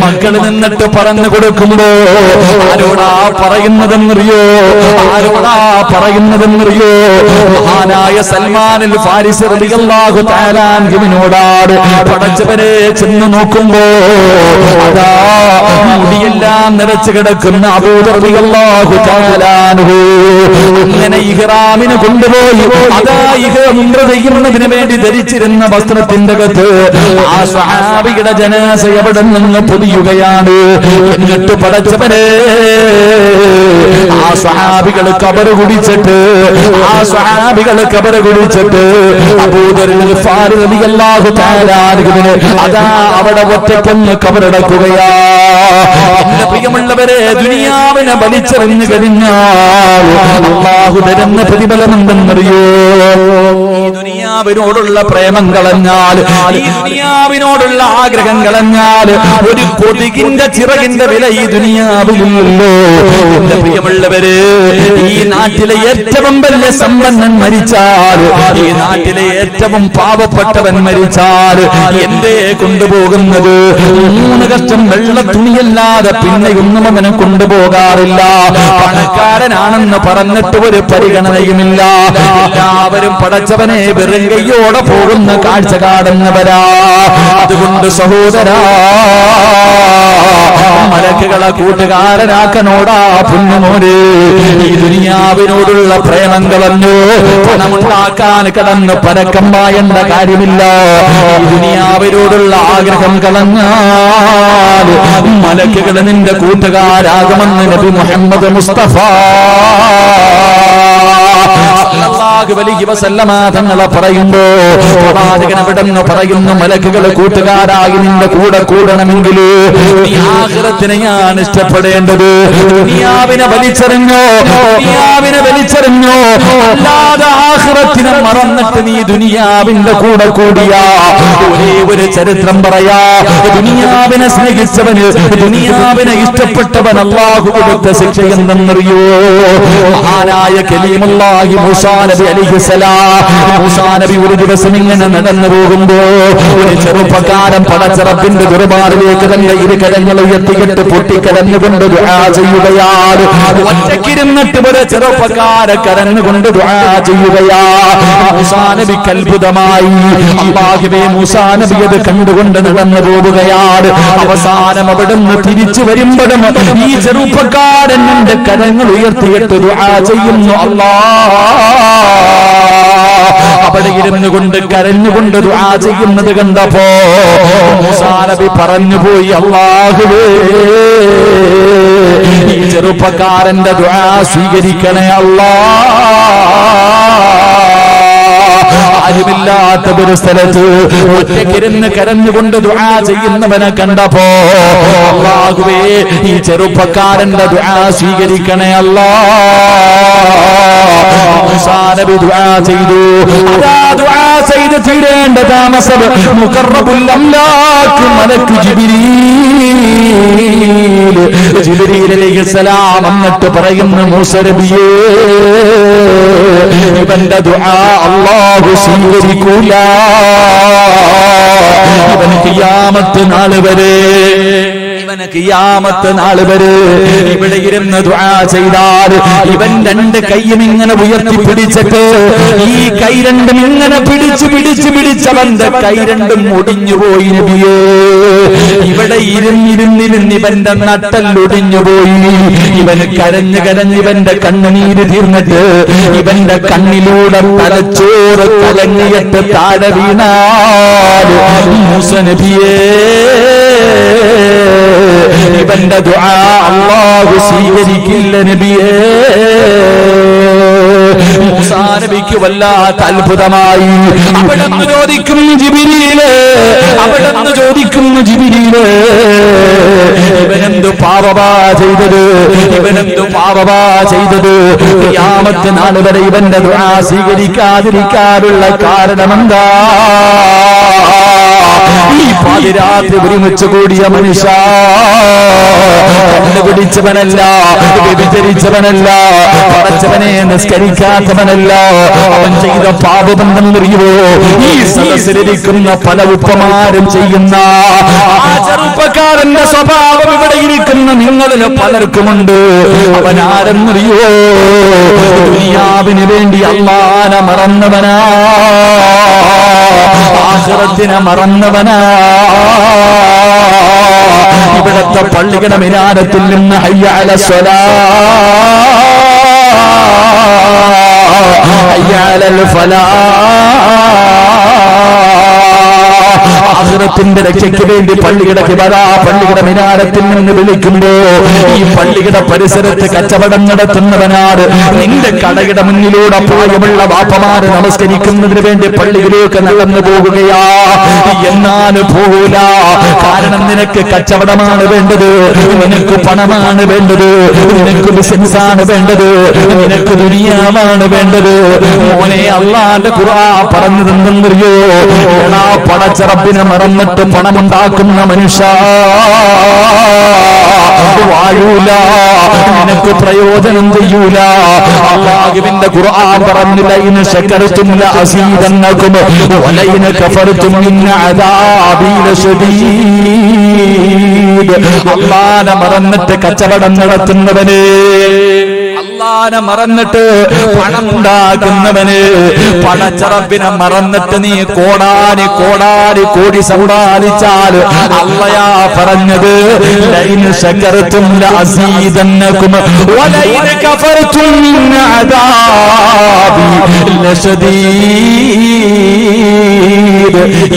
മക്കൾ നിന്നിട്ട് പറഞ്ഞു കൊടുക്കുമ്പോ ആരോടാ പറയുന്നതെന്നറിയോ, ആരോടാ പറയുന്നതെന്നറിയോ? മഹാനായ സൽമാനുൽ ഫാരിസി റളിയല്ലാഹു തആല അൻഹുവിനോടാണ്. പടച്ചവനെ ചെന്ന് നോക്കുമ്പോ അതാ മുടിയെല്ലാം നിറച്ചു കിടക്കുന്ന അബൂ റളിയല്ലാഹു തആല അൻഹു അങ്ങനെ ഇഹ്റാമിന് കൊണ്ടുപോയി. അതാ ഉംറ ചെയ്യുന്നതിന് വേണ്ടി ധരിച്ചിരുന്ന വസ്ത്രത്തിന്റെ അകത്ത് ആ സ്വഹാബിയുടെ ജനാസ എവിടെ നിന്ന് പൊതിയുകയാണ്. എന്നിട്ട് പടച്ചവനെ, ആ സ്വഹാബികൾ കബറ് കുടിച്ചിട്ട് അബൂ ദർ ഗിഫാരി റളിയല്ലാഹു തആല അൻഹുവിനെ അതാ അവിടെ ഒറ്റയ്ക്കൊന്ന് കബറടക്കുകയാ. എന്റെ പ്രിയമുള്ളവരെ, ദുനിയാവിനെ വലിച്ചെറിഞ്ഞു കഴിഞ്ഞാൽ അല്ലാഹു തരുന്ന പ്രതിഫലം എന്തെന്നറിയോ? ഈ ദുനിയാവിനോടുള്ള പ്രേമം കളഞ്ഞാൽ, ഈ ദുനിയാവിനോടുള്ള ആഗ്രഹം കളഞ്ഞാൽ ഒരു കൊതുകിന്റെ ചിറകിന്റെ വില ഈ ദുനിയാവിലുള്ളൂ. എന്റെ പ്രിയമുള്ളവര്, ഈ നാട്ടിലെ ഏറ്റവും വലിയ സമ്പന്നൻ മരിച്ചാൽ, ഈ നാട്ടിലെ ഏറ്റവും പാവപ്പെട്ടവൻ മരിച്ചാൽ എന്തേ കൊണ്ടുപോകുന്നത്? 3 കഷ്ടം വെള്ള തുണിയല്ലാതെ പിന്നെയൊന്നും അവനെ കൊണ്ടുപോകാറില്ല. പണക്കാരനാണെന്ന് പറഞ്ഞിട്ട് ഒരു പരിഗണനയുമില്ല. എല്ലാവരും പടച്ചവനെ വെറും കൈയോടെ പോകുന്ന കാഴ്ച കാണുന്നവരാ. അതുകൊണ്ട് സഹോദരാ, മലക്കുകളെ കൂട്ടുകാരനാക്കനോടാ പൊന്നുമോനെ. ഈ ദുനിയാവിനോടുള്ള പ്രേമം കളഞ്ഞു. പണമുണ്ടാക്കാൻ കിടന്ന് പരക്കം പായേണ്ട കാര്യമില്ല. ഈ ദുനിയാവിനോടുള്ള ആഗ്രഹം കളഞ്ഞാൽ മലക്കുകൾ നിന്റെ കൂട്ടുകാരാകുമെന്ന് നബി മുഹമ്മദ് മുസ്തഫ സല്ലല്ലാഹു അലൈഹി വസല്ലമ തങ്ങളെ പറയുമ്പോ പ്രവാചകൻ അവിടുന്ന് പറയുന്നു, മലക്കുകൾ കൂട്ടുകാരായി നിന്റെ കൂടെ കൂടണമെങ്കിൽ നീ ആഖിറത്തിനെ ഞാൻ ഇഷ്ടപ്പെടേണ്ടത്. ദുനിയാവിനെ വലിച്ചെറിഞ്ഞോ, ദുനിയാവിനെ വലിച്ചെറിഞ്ഞോ, അല്ലാതെ ആഖിറത്തിനെ മറന്നിട്ട് നീ ദുനിയാവിന്റെ കൂടെ കൂടിയാ ഒരേ ഒരു ചരിത്രം പറയാ. ദുനിയാവിനെ സ്നേഹിച്ചവന്, ദുനിയാവിനെ ഇഷ്ടപ്പെട്ടവൻ അല്ലാഹു കൊടുത്ത ശിക്ഷ എന്തെന്നറിയോ? മഹാനായ കലീമുല്ലാഹി മൂസാ നബി അലൈഹിസ്സലാം. മൂസാ നബി ഒരു ദിവസം ഇങ്ങനെ നടന്നു പോകുമ്പോ ഒരു ചെറുപ്പക്കാരൻ പടച്ചറപ്പിന്റെ ദുർബാറിലേക്ക് തന്റെ ഇരുകരങ്ങൾ ഉയർത്തിയിട്ട് പൊട്ടിക്കരഞ്ഞുകൊണ്ട് ദുആ ചെയ്യുകയാണ്. ഒറ്റക്കിരുന്നിട്ട് ഒരു ചെറുപ്പക്കാരെ കരഞ്ഞുകൊണ്ട് ദുആ ചെയ്യുകയാ. മൂസാ നബിക്ക് അത്ഭുതമായി. അല്ലാഹുവേ, മൂസാ നബി അത് കണ്ടുകൊണ്ട് നടന്നു പോവുകയാണ്. അവസാനം അവിടുന്ന് തിരിച്ചു വരുമ്പോഴും ഈ ചെറുപ്പക്കാരൻ എന്റെ കരങ്ങൾ ഉയർത്തിയിട്ട് ദുആ ചെയ്യുന്നു. അവിടെ ഇരുന്നു കൊണ്ട് കരഞ്ഞുകൊണ്ട് ദുആ ചെയ്യുന്നത് കണ്ടപ്പോ മൂസാ നബി പറഞ്ഞുപോയി, അല്ലാഹുവേ, ഈ ചെറുപ്പക്കാരന്റെ ദുആ സ്വീകരിക്കണേ ആരുമില്ലാത്ത ഒരു സ്ഥലത്ത് ഒറ്റക്കിരുന്ന് കരഞ്ഞുകൊണ്ട് ദുആ ചെയ്യുന്നവനെ കണ്ടപ്പോ അല്ലാഹുവേ, ഈ ചെറുപ്പക്കാരന്റെ ദുആ സ്വീകരിക്കണേ മൂസാ നബി ദുആ ചെയ്തു. ദുആ ചെയ്ത് തീരേണ്ട താമസം മുഖറബുൽ അംലാക്ക് മലക്ക് ജിബ്രീൽ അലൈഹിസ്സലാം എന്നിട്ട് പറയുന്നു, മൂസാ നബിയേ, ഇവന്റെ ദുആ അല്ലാഹു സ്വീകരിക്കൂല. ഇവൻ ഖിയാമത്ത് നാൾ വരെ ഇവിടെ ഇരുന്ന് ദുആ ചെയ്താൽ ഇവൻ രണ്ട് കൈയും ഇങ്ങനെ ഉയർത്തി പിടിച്ചിട്ട് ഈ കൈ രണ്ടും ഇങ്ങനെ പിടിച്ചവന്റെ കൈ രണ്ടും ഒടിഞ്ഞുപോയി നബിയേ. ഇവിടെ ഇരുന്നിരുന്നിരുന്ന് ഇവന്റെ നട്ടല്ലൊടിഞ്ഞുപോയി. ഇവന് കരഞ്ഞ് ഇവന്റെ കണ്ണുനീര് തീർന്നിട്ട് ഇവന്റെ കണ്ണിലൂടെ തലച്ചോറ് കലങ്ങിയിട്ട് താഴെ വീണാൽ മൂസാ നബിയേ, ഇവന്റെ ദുആ അല്ലാഹു സ്വീകരിക്കില്ല നബിയേ. മൂസാ നബിക്ക് വല്ലാത്ത അത്ഭുതമായി. അവിടുന്ന് ചോദിക്കുന്നു ജിബ്രീലേ, ഇവനെന്തു പാപമാ ചെയ്തത്? ഖിയാമത്ത് നാൾ വരെ ഇവന്റെ ദുആ സ്വീകരിക്കാതിരിക്കാനുള്ള കാരണമെന്താ? ഈ പാതിരാത്രി ഒരുമിച്ച് കൂടിയ മനുഷ്യ കണ്ടുപിടിച്ചവനല്ല, വ്യഭിചരിച്ചവനല്ല, പടച്ചവനെ നിസ്കരിക്കാത്തവനല്ല. അവൻ ചെയ്ത പാപബന്ധമറിയുവോ? ഈ സദസ്സിലിരിക്കുന്ന പല ഉപ്പമാരും ചെയ്യുന്ന ആ ചെറുപ്പക്കാരന്റെ സ്വഭാവം ഇവിടെ ഇരിക്കുന്ന നിങ്ങളിൽ പലർക്കുമുണ്ട്. അവൻ ആരെന്നറിയോ? ദുനിയാവിന് വേണ്ടി അല്ലാഹനെ മറന്നവനാ, ആഖിറത്തിനെ മറന്നവനാ. ഇവിടത്തെ പള്ളിയുടെ മിനാരത്തിൽ നിന്ന് ഹയ്യ അല സ്വലാഹ്, ഹയ്യ അലൽ ഫലാഹ്, ആഖിറത്തിന്റെ രക്ഷയ്ക്ക് വേണ്ടി പള്ളിയുടെ മിനാരത്തിൽ നിന്ന് വിളിക്കുമ്പോ ഈ പള്ളിയുടെ പരിസരത്ത് കച്ചവടം നടത്തുന്നവനാണ്. നിന്റെ കടയുടെ മുന്നിലൂടെ പ്രായമുള്ള വാപ്പമാര് നമസ്കരിക്കുന്നതിന് വേണ്ടി പള്ളിയിലേക്ക് നടന്നു പോകുകയാ. എന്നാലും പോകൂല. കാരണം നിനക്ക് കച്ചവടമാണ് വേണ്ടത്, നിനക്ക് പണമാണ് വേണ്ടത്, നിനക്ക് ബിസിനസ്സാണ് വേണ്ടത്, നിനക്ക് ദുനിയാവാണ് വേണ്ടത്. മോനെ, അല്ലാഹുവിന്റെ ഖുർആൻ പറഞ്ഞതെന്തെന്നറിയോ? പടച്ചറപ്പിനെ മറന്നിട്ട് പണമുണ്ടാക്കുന്ന മനുഷ്യ വാഴൂല, നിനക്ക് പ്രയോജനം ചെയ്യൂല. അല്ലാഹുവിന്റെ ഖുർആൻ പറഞ്ഞു, ലൈന ശകർതും ലഅസീദന്നകും വലൈന കഫർതും മിൻ അദാബി ലശദീദ്. അല്ലാഹനെ മറന്നിട്ട് കച്ചവടം നടത്തുന്നവനെ, അള്ളാനെ മറന്നിട്ട് പണം ഉണ്ടാക്കുന്നവന്, പടച്ചറബിനെ മറന്നിട്ട് നീ കോടാനി കോടാനി കോടി സമ്പാദിച്ചാൽ അള്ളയാ പറഞ്ഞത് ലൈൻ ശകർതും ലഅസീദന്നകും വലൈൻ കഫർതും അദാബി ലശദീദ്.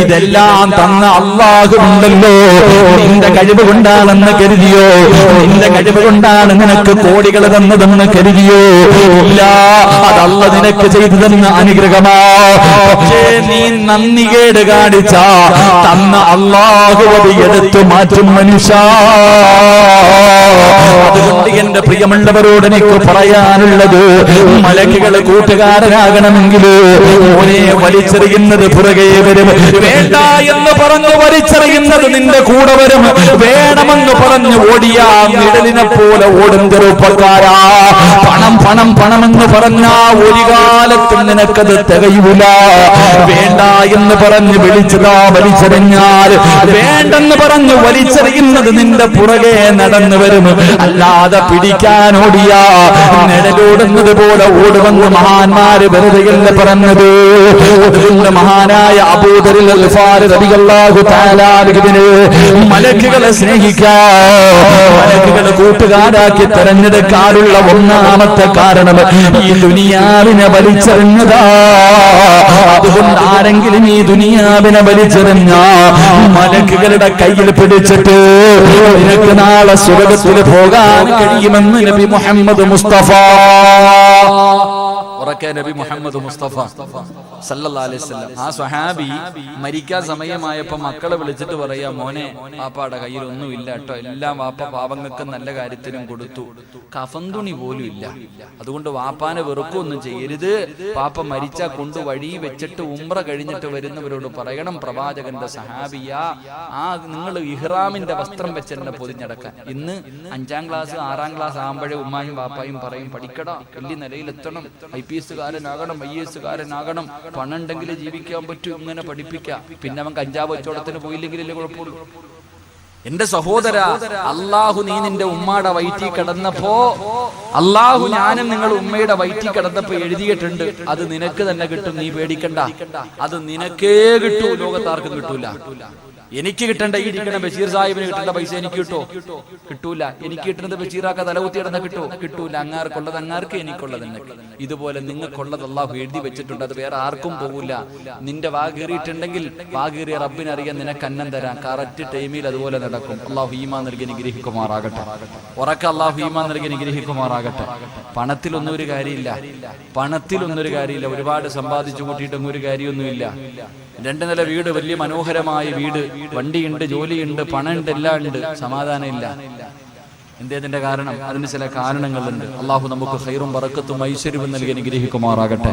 ഇതെല്ലാം തന്ന അല്ലാഹു ഉണ്ടല്ലോ, നിന്റെ കഴിവ് കൊണ്ടാണെന്ന് കരുതിയോ? നിന്റെ കഴിവ് കൊണ്ടാണ് നിനക്ക് കോടികൾ തന്നതെന്ന് കരുതിയോ? ഇല്ല, അതല്ല നിനക്ക് ചെയ്തു തന്ന അനുഗ്രഹമാ. പക്ഷേ നീ നന്ദികേട് കാണിച്ച തന്ന അല്ലാഹു അത് എടുത്തു മാറ്റും മനുഷ്യ. അതുകൊണ്ട് എന്റെ പ്രിയമുള്ളവരോട് എനിക്ക് പറയാനുള്ളത്, മലക്കുകൾ കൂട്ടുകാരനാകണമെങ്കിൽ മോനെ വലിച്ചെറിയുന്നത് പുറകെ വരും. വേണ്ട എന്ന് പറഞ്ഞു വലിച്ചെറിയുന്നത് നിന്റെ കൂടെ വരും. വേണമെന്ന് പറഞ്ഞു ഓടിയാ നിഴലിനെ പോലെ ഓടും ചെറുപ്പക്കാരാ. പണം പണം പണമെന്ന് പറഞ്ഞാ ഒരു കാലത്തും നിനക്കത് തികയൂല. വേണ്ട എന്ന് പറഞ്ഞ് വിളിച്ചതാ വലിച്ചെറിഞ്ഞാൽ, വേണ്ടെന്ന് പറഞ്ഞു വലിച്ചെറിയുന്നത് നിന്റെ പുറകെ നടന്നു വരും. അല്ലാതെ പിടിക്കാൻ ഓടിയാ നിഴലോടുന്നത് പോലെ ഓടുമെന്ന് മഹാന്മാര് വെറുതെയല്ല പറഞ്ഞത്. അതുകൊണ്ട് മഹാനായ അബൂദറിൽ ഗിഫാരി റളിയല്ലാഹു തആല അൻഹുവിനെ മലക്കുകളെ സ്നേഹിക്കാൻ, മലക്കുകളെ കൂട്ടുകാരാക്കി തെരഞ്ഞെടുക്കാനുള്ള ഒന്നാമത്തെ കാരണം ഈ ദുനിയാവിനെ വലിച്ചെറിഞ്ഞതാ. അതുകൊണ്ട് ആരെങ്കിലും ഈ ദുനിയാവിനെ വലിച്ചെറിഞ്ഞ മലക്കുകളുടെ കയ്യിൽ പിടിച്ചിട്ട് നിനക്ക് നാളെ സ്വർഗ്ഗത്തിൽ പോകാൻ കഴിയുമെന്ന് നബി മുഹമ്മദ് മുസ്തഫ. നബി മുഹമ്മദ് മുസ്തഫ സല്ലല്ലാഹു അലൈഹി വസല്ലം ആ സ്വഹാബി മരിക്കാൻ സമയമായപ്പോ മക്കളെ വിളിച്ചിട്ട് പറയാ, മോനെ വാപ്പാടെ കയ്യിൽ ഒന്നുമില്ല കേട്ടോ, എല്ലാം വാപ്പ പാവങ്ങൾക്ക് നല്ല കാര്യത്തിനും കൊടുത്തു, കഫൻ തുണി പോലും ഇല്ല. അതുകൊണ്ട് വാപ്പാനെ വെറുക്കൊന്നും ചെയ്യരുത്. പാപ്പ മരിച്ചാ കൊണ്ട് വഴി വെച്ചിട്ട് ഉംറ കഴിഞ്ഞിട്ട് വരുന്നവരോട് പറയണം, പ്രവാചകന്റെ സഹാബിയ ആ നിങ്ങൾ ഇഹ്റാമിന്റെ വസ്ത്രം വെച്ച് എന്നെ പൊതിഞ്ഞടക്കാൻ. ഇന്ന് 5ാം ക്ലാസ് 6ാം ക്ലാസ് ആകുമ്പോഴേ ഉമ്മായും വാപ്പായും പറയും, പഠിക്കടാ, വലിയ നിലയിലെത്തണം, IPS കാരനാകണം, IAS കാരനാകണം, പണം ഉണ്ടെങ്കിൽ ജീവിക്കാൻ പറ്റും, ഇങ്ങനെ പഠിപ്പിക്കാം. പിന്നെ അവൻ കഞ്ചാവ് കച്ചവടത്തിന് പോയില്ലെങ്കിലല്ലേ കുഴപ്പമുള്ളൂ. എന്റെ സഹോദര, അള്ളാഹു നീ നിന്റെ ഉമ്മയുടെ വയറ്റിൽ കിടന്നപ്പോ, അള്ളാഹു ഞാനും നിങ്ങൾ ഉമ്മയുടെ വയറ്റിൽ കിടന്നപ്പോ എഴുതിയിട്ടുണ്ട്, അത് നിനക്ക് തന്നെ കിട്ടും, നീ പേടിക്കണ്ട. അത് നിനക്കേ കിട്ടൂ, ലോകത്താർക്കും കിട്ടൂല. എനിക്ക് കിട്ടേണ്ട ഈ ഇരിക്കണ ബഷീർ സാഹിബിന് കിട്ടേണ്ട പൈസ എനിക്ക് കിട്ടോ? കിട്ടൂല. എനിക്ക് കിട്ടുന്നത് ബഷീറാക്ക തലകുത്തി കിടന്ന കിട്ടോ? കിട്ടൂല. അങ്ങാർക്കുള്ളത് അങ്ങാർക്ക്, എനിക്കുള്ളത് എനിക്ക്. ഇതുപോലെ നിങ്ങൾക്കുള്ളത് അള്ളാഹു എഴുതി വെച്ചിട്ടുണ്ട്, അത് വേറെ ആർക്കും പോകൂല. നിന്റെ വാകേറിയിട്ടുണ്ടെങ്കിൽ വാകേറിയ റബ്ബിനറിയാൻ നിനക്ക് അന്നം തരാം. കറക്റ്റ് ടൈമിൽ അതുപോലെ നടക്കും. അള്ളാഹു ഈമാൻ നൽകി അനുഗ്രഹിക്കുമാറാകട്ടെ. ഉറക്ക അള്ളാഹു ഈമാൻ നൽകി അനുഗ്രഹിക്കുമാറാകട്ടെ. പണത്തിലൊന്നും ഒരു കാര്യമില്ല, പണത്തിലൊന്നും ഒരു കാര്യമില്ല. ഒരുപാട് സമ്പാദിച്ചു കൂട്ടിയിട്ടൊന്നും ഒരു കാര്യമൊന്നുമില്ല. 2 നില വീട്, വലിയ മനോഹരമായ വീട്, വണ്ടിയുണ്ട്, ജോലിയുണ്ട്, പണമുണ്ട്, എല്ലാം ഉണ്ട്, സമാധാനം ഇല്ല. എന്തേതിന്റെ കാരണം? അതിന് ചില കാരണങ്ങളുണ്ട്. അള്ളാഹു നമുക്ക് ഖൈറും ബറക്കത്തും ഐശ്വര്യവും നൽകി അനുഗ്രഹിക്കുമാറാകട്ടെ.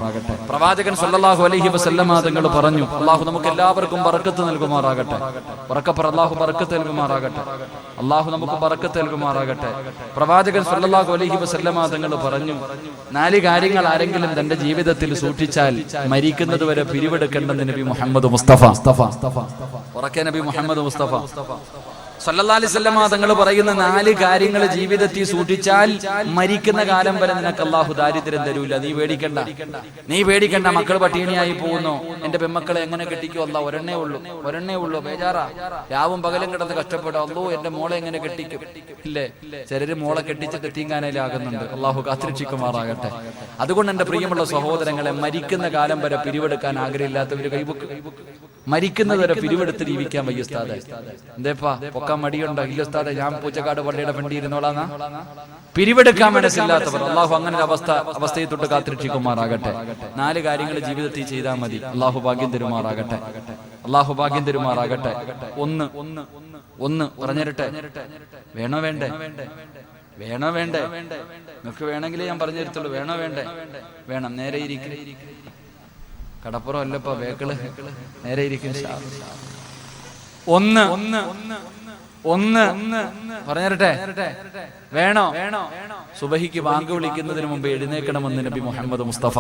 പ്രവാചകൻ സല്ലല്ലാഹു അലൈഹി വസല്ലമ തങ്ങൾ പറഞ്ഞു, അള്ളാഹു നമുക്ക് എല്ലാവർക്കും ബറക്കത്ത് നൽകുമാറാകട്ടെ. ഉറക്കപ്പറ, അള്ളാഹു ബറക്കത്ത് നൽകുമാറാകട്ടെ. അള്ളാഹു നമുക്ക് ബറക്കത്ത് നൽകുമാറാകട്ടെ. പ്രവാചകൻ സല്ലല്ലാഹു അലൈഹി വസല്ലമ തങ്ങൾ പറഞ്ഞു, 4 കാര്യങ്ങൾ ആരെങ്കിലും തന്റെ ജീവിതത്തിൽ സൂക്ഷിച്ചാൽ മരിക്കുന്നത് വരെ പിരിവെടുക്കേണ്ടെന്ന് നബി മുഹമ്മദ് മുസ്തഫ. ഉറക്കെ നബി മുഹമ്മദ് മുസ്തഫ സല്ലല്ലാഹു അലൈഹി വസല്ലം തങ്ങൾ പറയുന്ന 4 കാര്യങ്ങൾ ജീവിതത്തിൽ സൂക്ഷിച്ചാൽ മരിക്കുന്ന കാലം വരെ നിനക്ക് അല്ലാഹു ദാരിദ്ര്യം തരൂല. നീ പേടിക്കണ്ട. മക്കൾ പട്ടിണിയായി പോകുന്നു, എന്റെ പെമ്മക്കളെ എങ്ങനെ കെട്ടിക്കോ? അല്ലാഹ് ഒരെണ്ണേ ഉള്ളൂ, ബേജാറാ. രാവും പകലും കിടന്ന് കഷ്ടപ്പെടും, അല്ലാഹു എന്റെ മോളെ എങ്ങനെ കെട്ടിക്കും? ഇല്ലേ, ചിലര് മോളെ കെട്ടിച്ചിട്ട് തീങ്ങാനയിലാകുന്നുണ്ട്. അല്ലാഹു കാത്തിരക്ഷിക്കുമാറാകട്ടെ. അതുകൊണ്ട് എന്റെ പ്രിയമുള്ള സഹോദരങ്ങളെ, മരിക്കുന്ന കാലം വരെ പിരിവെടുക്കാൻ ആഗ്രഹമില്ലാത്തവര് കൈവക്ക്. മരിക്കുന്നത് വരെ പിരിവെടുത്ത് ജീവിക്കാൻ വയ്യ ഉസ്താദേ. എന്തേപ്പാ പൊക്കാൻ മടിയുണ്ടോ? ഇല്ല ഉസ്താദേ, ഞാൻ പൂച്ചക്കാട് പള്ളിയുടെ വണ്ടി ഇരുന്നോളാന്നാ. പിരിവെടുക്കാൻ മനസ്സില്ലാത്തവർ അള്ളാഹു അങ്ങനെ അവസ്ഥയെ തൊട്ട് കാത്തിരക്ഷിക്കുമാറാകട്ടെ. 4 കാര്യങ്ങൾ ജീവിതത്തിൽ ചെയ്താൽ മതി. അള്ളാഹു ഭാഗ്യം തരുമാറാകട്ടെ. അള്ളാഹു ഭാഗ്യം തരുമാറാകട്ടെ. ഒന്ന് പറഞ്ഞിരട്ടെ. വേണോ വേണ്ടേ? നിങ്ങൾക്ക് വേണമെങ്കിലേ ഞാൻ പറഞ്ഞു തരത്തുള്ളൂ. വേണോ വേണ്ടേ? വേണം. നേരെ ഇരിക്കും. കടപ്പുറം അല്ലപ്പോ വേക്കള്. നേരെ ഇരിക്കും. ഒന്ന് പറഞ്ഞിരട്ടെ. വേണോ? സുബഹിക്ക് ബാങ്ക് വിളിക്കുന്നതിന് മുമ്പ് എഴുന്നേക്കണമെന്ന് നബി മുഹമ്മദ് മുസ്തഫ.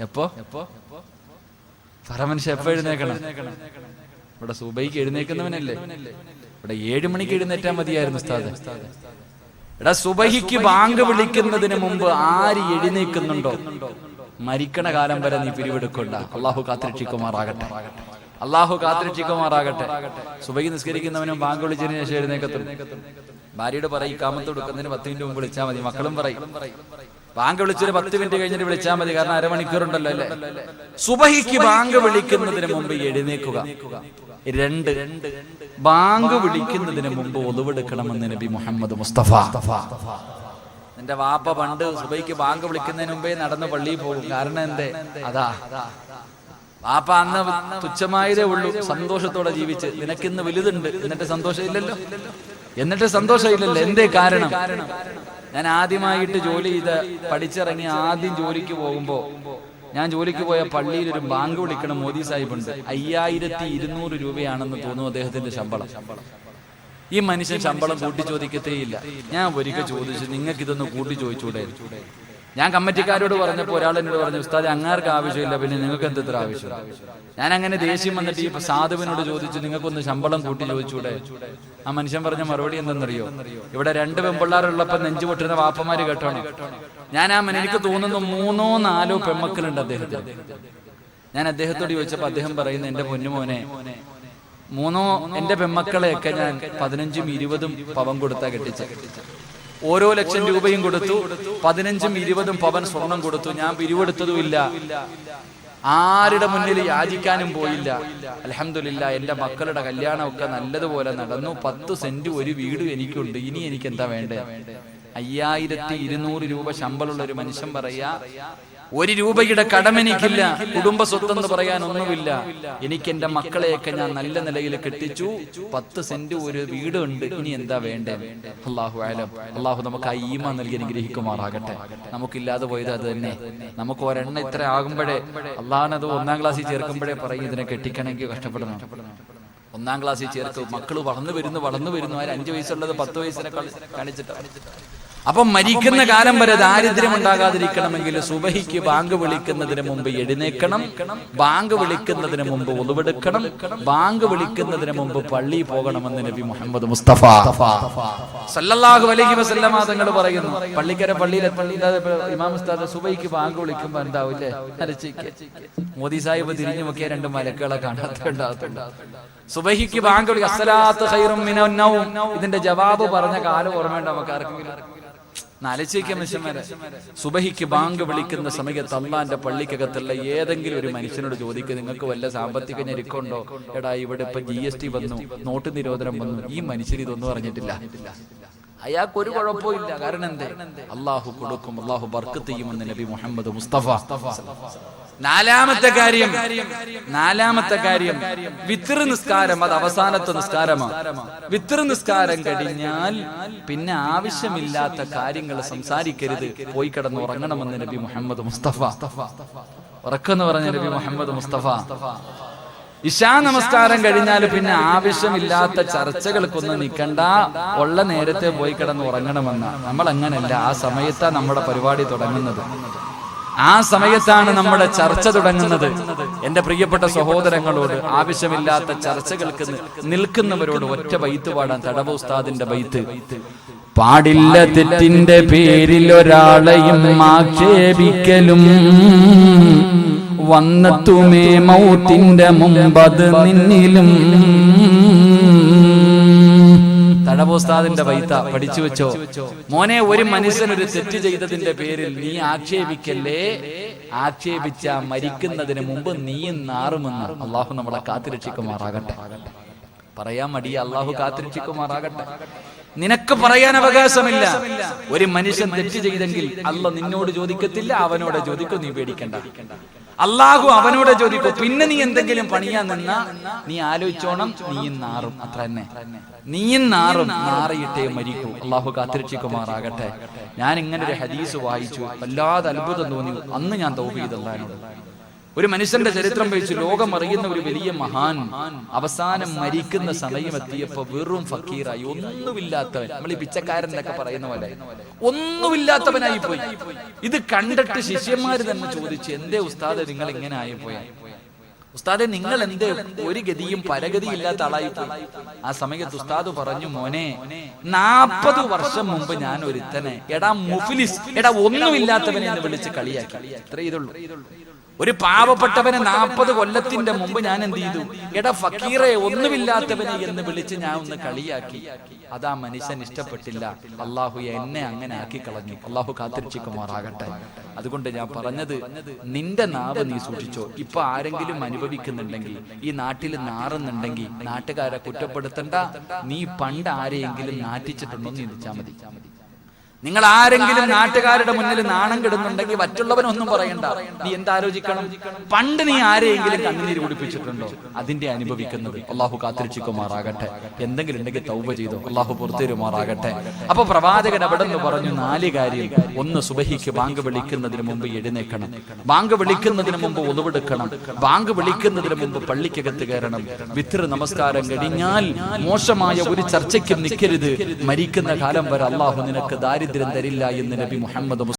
എപ്പോ മനുഷ്യ എപ്പോ എഴുന്നേക്കണം? ഇവിടെ സുബഹിക്ക് എഴുന്നേക്കുന്നവനല്ലേ? ഇവിടെ 7 മണിക്ക് എഴുന്നേറ്റാൽ മതിയായിരുന്നു ഉസ്താദ്. എടാ, സുബഹിക്ക് ബാങ്ക് വിളിക്കുന്നതിന് മുമ്പ് ആര് എഴുന്നേൽക്കുന്നുണ്ടോ മരിക്കണ കാലം വരെ നീ പിരിവെടുക്കണ്ട. അള്ളാഹു കാത്തിരക്ഷിക്കുമാറാകട്ടെ, അള്ളാഹു കാത്തിരക്ഷിക്കുമാറാകട്ടെ. സുബഹി നിസ്കരിക്കുന്നവനും ബാങ്ക് വിളിച്ചതിന് ശേഷം എഴുന്നേക്കത്തുള്ളൂ. ഭാര്യയോട് പറയും ഇഖാമത്ത് കൊടുക്കുന്നതിന് 10 മിനിറ്റ് മുമ്പ് വിളിച്ചാൽ മതി. മക്കളും പറയും ബാങ്ക് വിളിച്ചൊരു 10 മിനിറ്റ് കഴിഞ്ഞിട്ട് വിളിച്ചാൽ മതി, കാരണം അരമണിക്കൂറുണ്ടല്ലോ അല്ലേ. സുബഹിക്ക് ബാങ്ക് വിളിക്കുന്നതിന് മുമ്പ് എഴുന്നേക്കുക. 2, ബാങ്ക് വിളിക്കുന്നതിന് മുമ്പ് ഒളിവെടുക്കണമെന്ന് നബി മുഹമ്മദ് മുസ്തഫ. എന്റെ വാപ്പ പണ്ട് സുബഹിക്ക് ബാങ്ക് വിളിക്കുന്നതിന് മുമ്പേ നടന്ന് പള്ളിയിൽ പോകും. കാരണം എന്തേ? അതാ വാപ്പ അന്ന് തുച്ഛമായതേ ഉള്ളൂ, സന്തോഷത്തോടെ ജീവിച്ച്. നിനക്കിന്ന് വലുതുണ്ട്, എന്നിട്ട് സന്തോഷമില്ലല്ലോ. എന്തേ കാരണം? ഞാൻ ആദ്യമായിട്ട് ജോലി ചെയ്ത് പഠിച്ചിറങ്ങി ആദ്യം ജോലിക്ക് പോകുമ്പോ, ഞാൻ ജോലിക്ക് പോയ പള്ളിയിൽ ഒരു ബാങ്ക് വിളിക്കണം മോദി സാഹിബ് ഉണ്ട്. 5200 രൂപയാണെന്ന് തോന്നുന്നു അദ്ദേഹത്തിന്റെ ശമ്പളം. ഈ മനുഷ്യൻ ശമ്പളം കൂട്ടി ചോദിക്കത്തേയില്ല. ഞാൻ ഒരിക്കൽ ചോദിച്ചു, നിങ്ങൾക്ക് ഇതൊന്ന് കൂട്ടി ചോദിച്ചൂടെ? ഞാൻ കമ്മിറ്റിക്കാരോട് പറഞ്ഞപ്പോൾ ഒരാൾ എന്നോട് പറഞ്ഞു, ഉസ്താദ് അങ്ങാർക്ക് ആവശ്യമില്ല, പിന്നെ നിങ്ങൾക്ക് എന്തെത്ര ആവശ്യം? ഞാൻ അങ്ങനെ ദേഷ്യം വന്നിട്ട് ഈ സാധുവിനോട് ചോദിച്ചു, നിങ്ങൾക്കൊന്ന് ശമ്പളം കൂട്ടി ചോദിച്ചൂടെ? ആ മനുഷ്യൻ പറഞ്ഞ മറുപടി എന്തെന്നറിയോ? ഇവിടെ 2 പെൺപിള്ളാരുള്ളപ്പോ നെഞ്ചു പൊട്ടുന്ന വാപ്പമാര് കേട്ടോണം. എനിക്ക് തോന്നുന്നു 3-4 പെൺമക്കളുണ്ട് അദ്ദേഹത്തിന്. ഞാൻ അദ്ദേഹത്തോട് ചോദിച്ചപ്പോ അദ്ദേഹം പറയുന്നു, എന്റെ പൊന്നുമോനെ, 3 എന്റെ പെൺമക്കളെയൊക്കെ ഞാൻ 15-20 പവൻ കൊടുത്താ കെട്ടിച്ച. ഓരോ ലക്ഷം രൂപയും കൊടുത്തു, 15-20 പവൻ സ്വർണം കൊടുത്തു. ഞാൻ പിരിവെടുത്തതുമില്ല, ആരുടെ മുന്നിൽ യാചിക്കാനും പോയില്ല. അൽഹംദുലില്ലാ, എന്റെ മക്കളുടെ കല്യാണമൊക്കെ നല്ലതുപോലെ നടന്നു. 10 സെന്റ് ഒരു വീട് എനിക്കുണ്ട്. ഇനി എനിക്ക് എന്താ വേണ്ടേ? 5200 രൂപ ശമ്പളമുള്ള ഒരു മനുഷ്യൻ പറയാ, 1 രൂപയുടെ കടമെനിക്കില്ല, കുടുംബ സ്വത്തെന്ന് പറയാൻ ഒന്നുമില്ല. എനിക്ക് എന്റെ മക്കളെയൊക്കെ ഞാൻ നല്ല നിലയിൽ കെട്ടിച്ചു, 10 സെന്റ് ഒരു വീടുണ്ട്, ഇനി എന്താ വേണ്ടേ? അല്ലാഹു അലം. അല്ലാഹു നമുക്ക് ആ ഈമാൻ നൽകി അനുഗ്രഹിക്കുമാറാകട്ടെ. നമുക്കില്ലാതെ പോയത് അത് തന്നെ. നമുക്ക് ഒരെണ്ണ ഇത്ര ആകുമ്പോഴേ അള്ളാഹനത് 1-ാം ക്ലാസ്സിൽ ചേർക്കുമ്പോഴേ പറയും, ഇതിനെ കെട്ടിക്കണമെങ്കിൽ കഷ്ടപ്പെടണം. 1-ാം ക്ലാസ്സിൽ ചേർക്കും. മക്കള് വളർന്നു വരുന്നു. അവർ 5 വയസ്സുള്ളത് 10 വയസ്സിനെ കാണിച്ചിട്ടാണ്. അപ്പം മരിക്കുന്ന കാലം വരെ ദാരിദ്ര്യം ഉണ്ടാകാതിരിക്കണമെങ്കിൽ സുബഹിക്ക് ബാങ്ക് വിളിക്കുന്നതിന് മുമ്പ് എഴുന്നേക്കണം, ബാങ്ക് വിളിക്കുന്നതിന് മുമ്പ് ഒളിവെടുക്കണം, ബാങ്ക് വിളിക്കുന്നതിന് മുമ്പ് പള്ളിയിൽ പോകണമെന്ന് നബി മുഹമ്മദ് മുസ്തഫ സല്ലല്ലാഹു അലൈഹി വസല്ലമ തങ്ങൾ പറയുന്നു. പള്ളിക്കര പള്ളിയിൽ ഇമാം ഉസ്താദ് സുബഹിക്ക് ബാങ്ക് വിളിക്കുമ്പോ എന്താവില്ലേ? മോദി സാഹിബ് തിരിഞ്ഞു നോക്കിയ 2 മലക്കുകളെ കാണാത്തുണ്ടാകത്തുണ്ട്. സുബഹിക്ക് ബാങ്ക് വിളി, അസ്സലാത്തു ഖൈറും മിനൻ നൗം, ഇതിന്റെ ജവാബ് പറഞ്ഞ കാലം ഓർമ്മയുണ്ട് നമുക്ക് ആർക്കെങ്കിലും? മനുഷ്യന്മാരെ, സുബഹിക്ക് ബാങ്ക് വിളിക്കുന്ന സമയത്ത് അള്ളാന്റെ പള്ളിക്കകത്തുള്ള ഏതെങ്കിലും ഒരു മനുഷ്യനോട് ചോദിക്കുക, നിങ്ങൾക്ക് വല്ല സാമ്പത്തിക ഞെരുക്കമുണ്ടോ? എടാ, ഇവിടെ ഇപ്പൊ GST വന്നു, നോട്ട് നിരോധനം വന്നു, ഈ മനുഷ്യർ ഇതൊന്നും അറിഞ്ഞിട്ടില്ല. അയാൾക്ക് ഒരു കുഴപ്പമില്ല. കാരണം എന്തേ? അള്ളാഹു കൊടുക്കും, അള്ളാഹു ബർക്കത്ത് ചെയ്യുമെന്ന് നബി മുഹമ്മദ് മുസ്തഫ. നാലാമത്തെ കാര്യം വിത്ർ നിസ്കാരം. അത് അവസാനത്തെ നിസ്കാരമാണ്. വിത്ർ നിസ്കാരം കഴിഞ്ഞാൽ പിന്നെ ആവശ്യമില്ലാത്ത കാര്യങ്ങൾ സംസാരിക്കരുത്, പോയി കിടന്ന് ഉറങ്ങണമെന്ന് നബി മുഹമ്മദ് മുസ്തഫ. ഉറക്കെന്ന് പറഞ്ഞ നബി മുഹമ്മദ് മുസ്തഫ. ഇശാ നമസ്കാരം കഴിഞ്ഞാൽ പിന്നെ ആവശ്യമില്ലാത്ത ചർച്ചകൾക്കൊന്നും നിൽക്കണ്ട, ഉള്ള നേരത്തെ പോയി കിടന്ന് ഉറങ്ങണമെന്ന. നമ്മൾ അങ്ങനല്ല. ആ സമയത്താണ് നമ്മുടെ പരിപാടി തുടങ്ങുന്നത്, ആ സമയത്താണ് നമ്മുടെ ചർച്ച തുടങ്ങുന്നത്. എന്റെ പ്രിയപ്പെട്ട സഹോദരങ്ങളോട്, ആവശ്യമില്ലാത്ത ചർച്ചകൾക്ക് നിൽക്കുന്നവരോട് ഒറ്റ ബൈത്ത് പാടാൻ. തടവ ഉസ്താദിന്റെ ബൈത്ത്: പാടില്ല തെറ്റിന്റെ പേരിൽ ഒരാളെയും ആക്ഷേപിക്കലും, വന്നെത്തുമേ മൗത്തിന്റെ മുമ്പത് നിന്നിലും. തടവോസ്താദിന്റെ ബൈത്ത പഠിച്ചു വെച്ചോ മോനെ. ഒരു മനുഷ്യൻ ഒരു തെറ്റ് ചെയ്തതിന്റെ പേരിൽ നീ ആക്ഷേപിക്കല്ലേ, ആക്ഷേപിച്ച മരിക്കുന്നതിന് മുമ്പ് നീയും നാറുമെന്ന്. അള്ളാഹു നമ്മളെ കാത്തുരക്ഷിക്കുമാറാകട്ടെ. പറയാൻ മടിയ അള്ളാഹു കാത്തുരക്ഷിക്കുമാറാകട്ടെ. നിനക്ക് പറയാൻ അവകാശമില്ല. ഒരു മനുഷ്യൻ തെറ്റ് ചെയ്തെങ്കിൽ അള്ളാഹ് നിന്നോട് ചോദിക്കത്തില്ല, അവനോട് ചോദിക്കും. നീ പേടിക്കണ്ട, അള്ളാഹു അവനോട് ചോദിക്കും. പിന്നെ നീ എന്തെങ്കിലും പണിയാൻ നിന്നാ നീ ആലോചിച്ചോണം, നീയും നാറും. അത്ര തന്നെ, നീയും നാറും. നാറിയിട്ടേ മരിക്കൂ. അള്ളാഹു കാത്തിരക്ഷിക്കുമാറാകട്ടെ. ഞാൻ ഇങ്ങനെ ഒരു ഹദീസ് വായിച്ചു, വല്ലാതെ അത്ഭുതം തോന്നി. അന്ന് ഞാൻ തൗഹീദ് അല്ലാഹുവിനോട്. ഒരു മനുഷ്യന്റെ ചരിത്രം വെച്ച് ലോകം അറിയുന്ന ഒരു വലിയ മഹാൻ അവസാനം മരിക്കുന്ന സമയം എത്തിയപ്പോ വെറും ഫക്കീറായി, ഒന്നുമില്ലാത്തവൻ. നമ്മൾ ഈ പിച്ചക്കാരൻ എന്നൊക്കെ പറയുന്ന പോലെ ഒന്നുമില്ലാത്തവനായി പോയി. ഇത് കണ്ടിട്ട് ശിഷ്യന്മാര് തന്നെ ചോദിച്ചു, എന്തേ ഉസ്താദ് നിങ്ങൾ ഇങ്ങനെ ആയിപ്പോയ? ഉസ്താദെ നിങ്ങൾ എന്ത് ഒരു ഗതിയും പരഗതിയും ഇല്ലാത്ത ആളായി പോയി. ആ സമയത്ത് ഉസ്താദ് പറഞ്ഞു, മോനെ 40 വർഷം മുമ്പ് ഞാൻ ഒരുത്തനെ എടാ മുഫ്ലിസ്, എടാ ഒന്നുമില്ലാത്തവനെ എന്ന് വിളിച്ച് കളിയാക്കി. ഇത്രേ ഇതുള്ളൂ. ഒരു പാവപ്പെട്ടവനെ 40 കൊല്ലത്തിന്റെ മുമ്പ് ഞാൻ എന്ത് ചെയ്തു? എടാ ഫക്കീറെ, ഒന്നുമില്ലാത്തവനെ എന്ന് വിളിച്ച് ഞാൻ ഒന്ന് കളിയാക്കി. അതാ മനുഷ്യൻ ഇഷ്ടപ്പെട്ടില്ല. അള്ളാഹു എന്നെ അങ്ങനെ ആക്കി കളഞ്ഞു. അള്ളാഹു കാത്തിരക്ഷിക്കുമാറാകട്ടെ. അതുകൊണ്ട് ഞാൻ പറഞ്ഞത്, നിന്റെ നാവ് നീ സൂക്ഷിച്ചോ. ഇപ്പൊ ആരെങ്കിലും അനുഭവിക്കുന്നുണ്ടെങ്കിൽ, ഈ നാട്ടിൽ നാറുന്നുണ്ടെങ്കിൽ, നാട്ടുകാരെ കുറ്റപ്പെടുത്തണ്ട. നീ പണ്ട് ആരെയെങ്കിലും നാറ്റിച്ചിട്ടുണ്ടോ എന്ന് ചിന്തിച്ചാൽ മതി. നിങ്ങൾ ആരെങ്കിലും നാട്ടുകാരുടെ മുന്നിൽ നാണം കെടുന്നുണ്ടെങ്കിൽ മറ്റുള്ളവനൊന്നും പറയണ്ട. നീ എന്താലോചിക്കണം? പണ്ട് നീ ആരെയെങ്കിലും കണ്ണുനീര് കുടിപ്പിച്ചിട്ടുണ്ടോ? അതിന്റെ അനുഭവിക്കുന്നത്. അള്ളാഹു കാത്തിരക്ഷിക്കുമാറാകട്ടെ. എന്തെങ്കിലും ഉണ്ടെങ്കിൽ തൗബ ചെയ്തോ, അള്ളാഹു പുറത്തേരുമാറാകട്ടെ. അപ്പൊ പ്രവാചകൻ അവിടെ നിന്ന് പറഞ്ഞു 4 കാര്യം. ഒന്ന്, സുബഹിക്ക് ബാങ്ക് വിളിക്കുന്നതിന് മുമ്പ് എഴുന്നേൽക്കണം. ബാങ്ക് വിളിക്കുന്നതിന് മുമ്പ് ഒളിവെടുക്കണം. ബാങ്ക് വിളിക്കുന്നതിന് മുമ്പ് പള്ളിക്കകത്ത് കയറണം. വിത്ർ നമസ്കാരം കഴിഞ്ഞാൽ മോശമായ ഒരു ചർച്ചയ്ക്കും നിൽക്കരുത്. മരിക്കുന്ന കാലം വരെ അള്ളാഹു നിനക്ക് ദാരിദ്ര്യം തരില്ല എന്ന് നബി മുഹമ്മദ്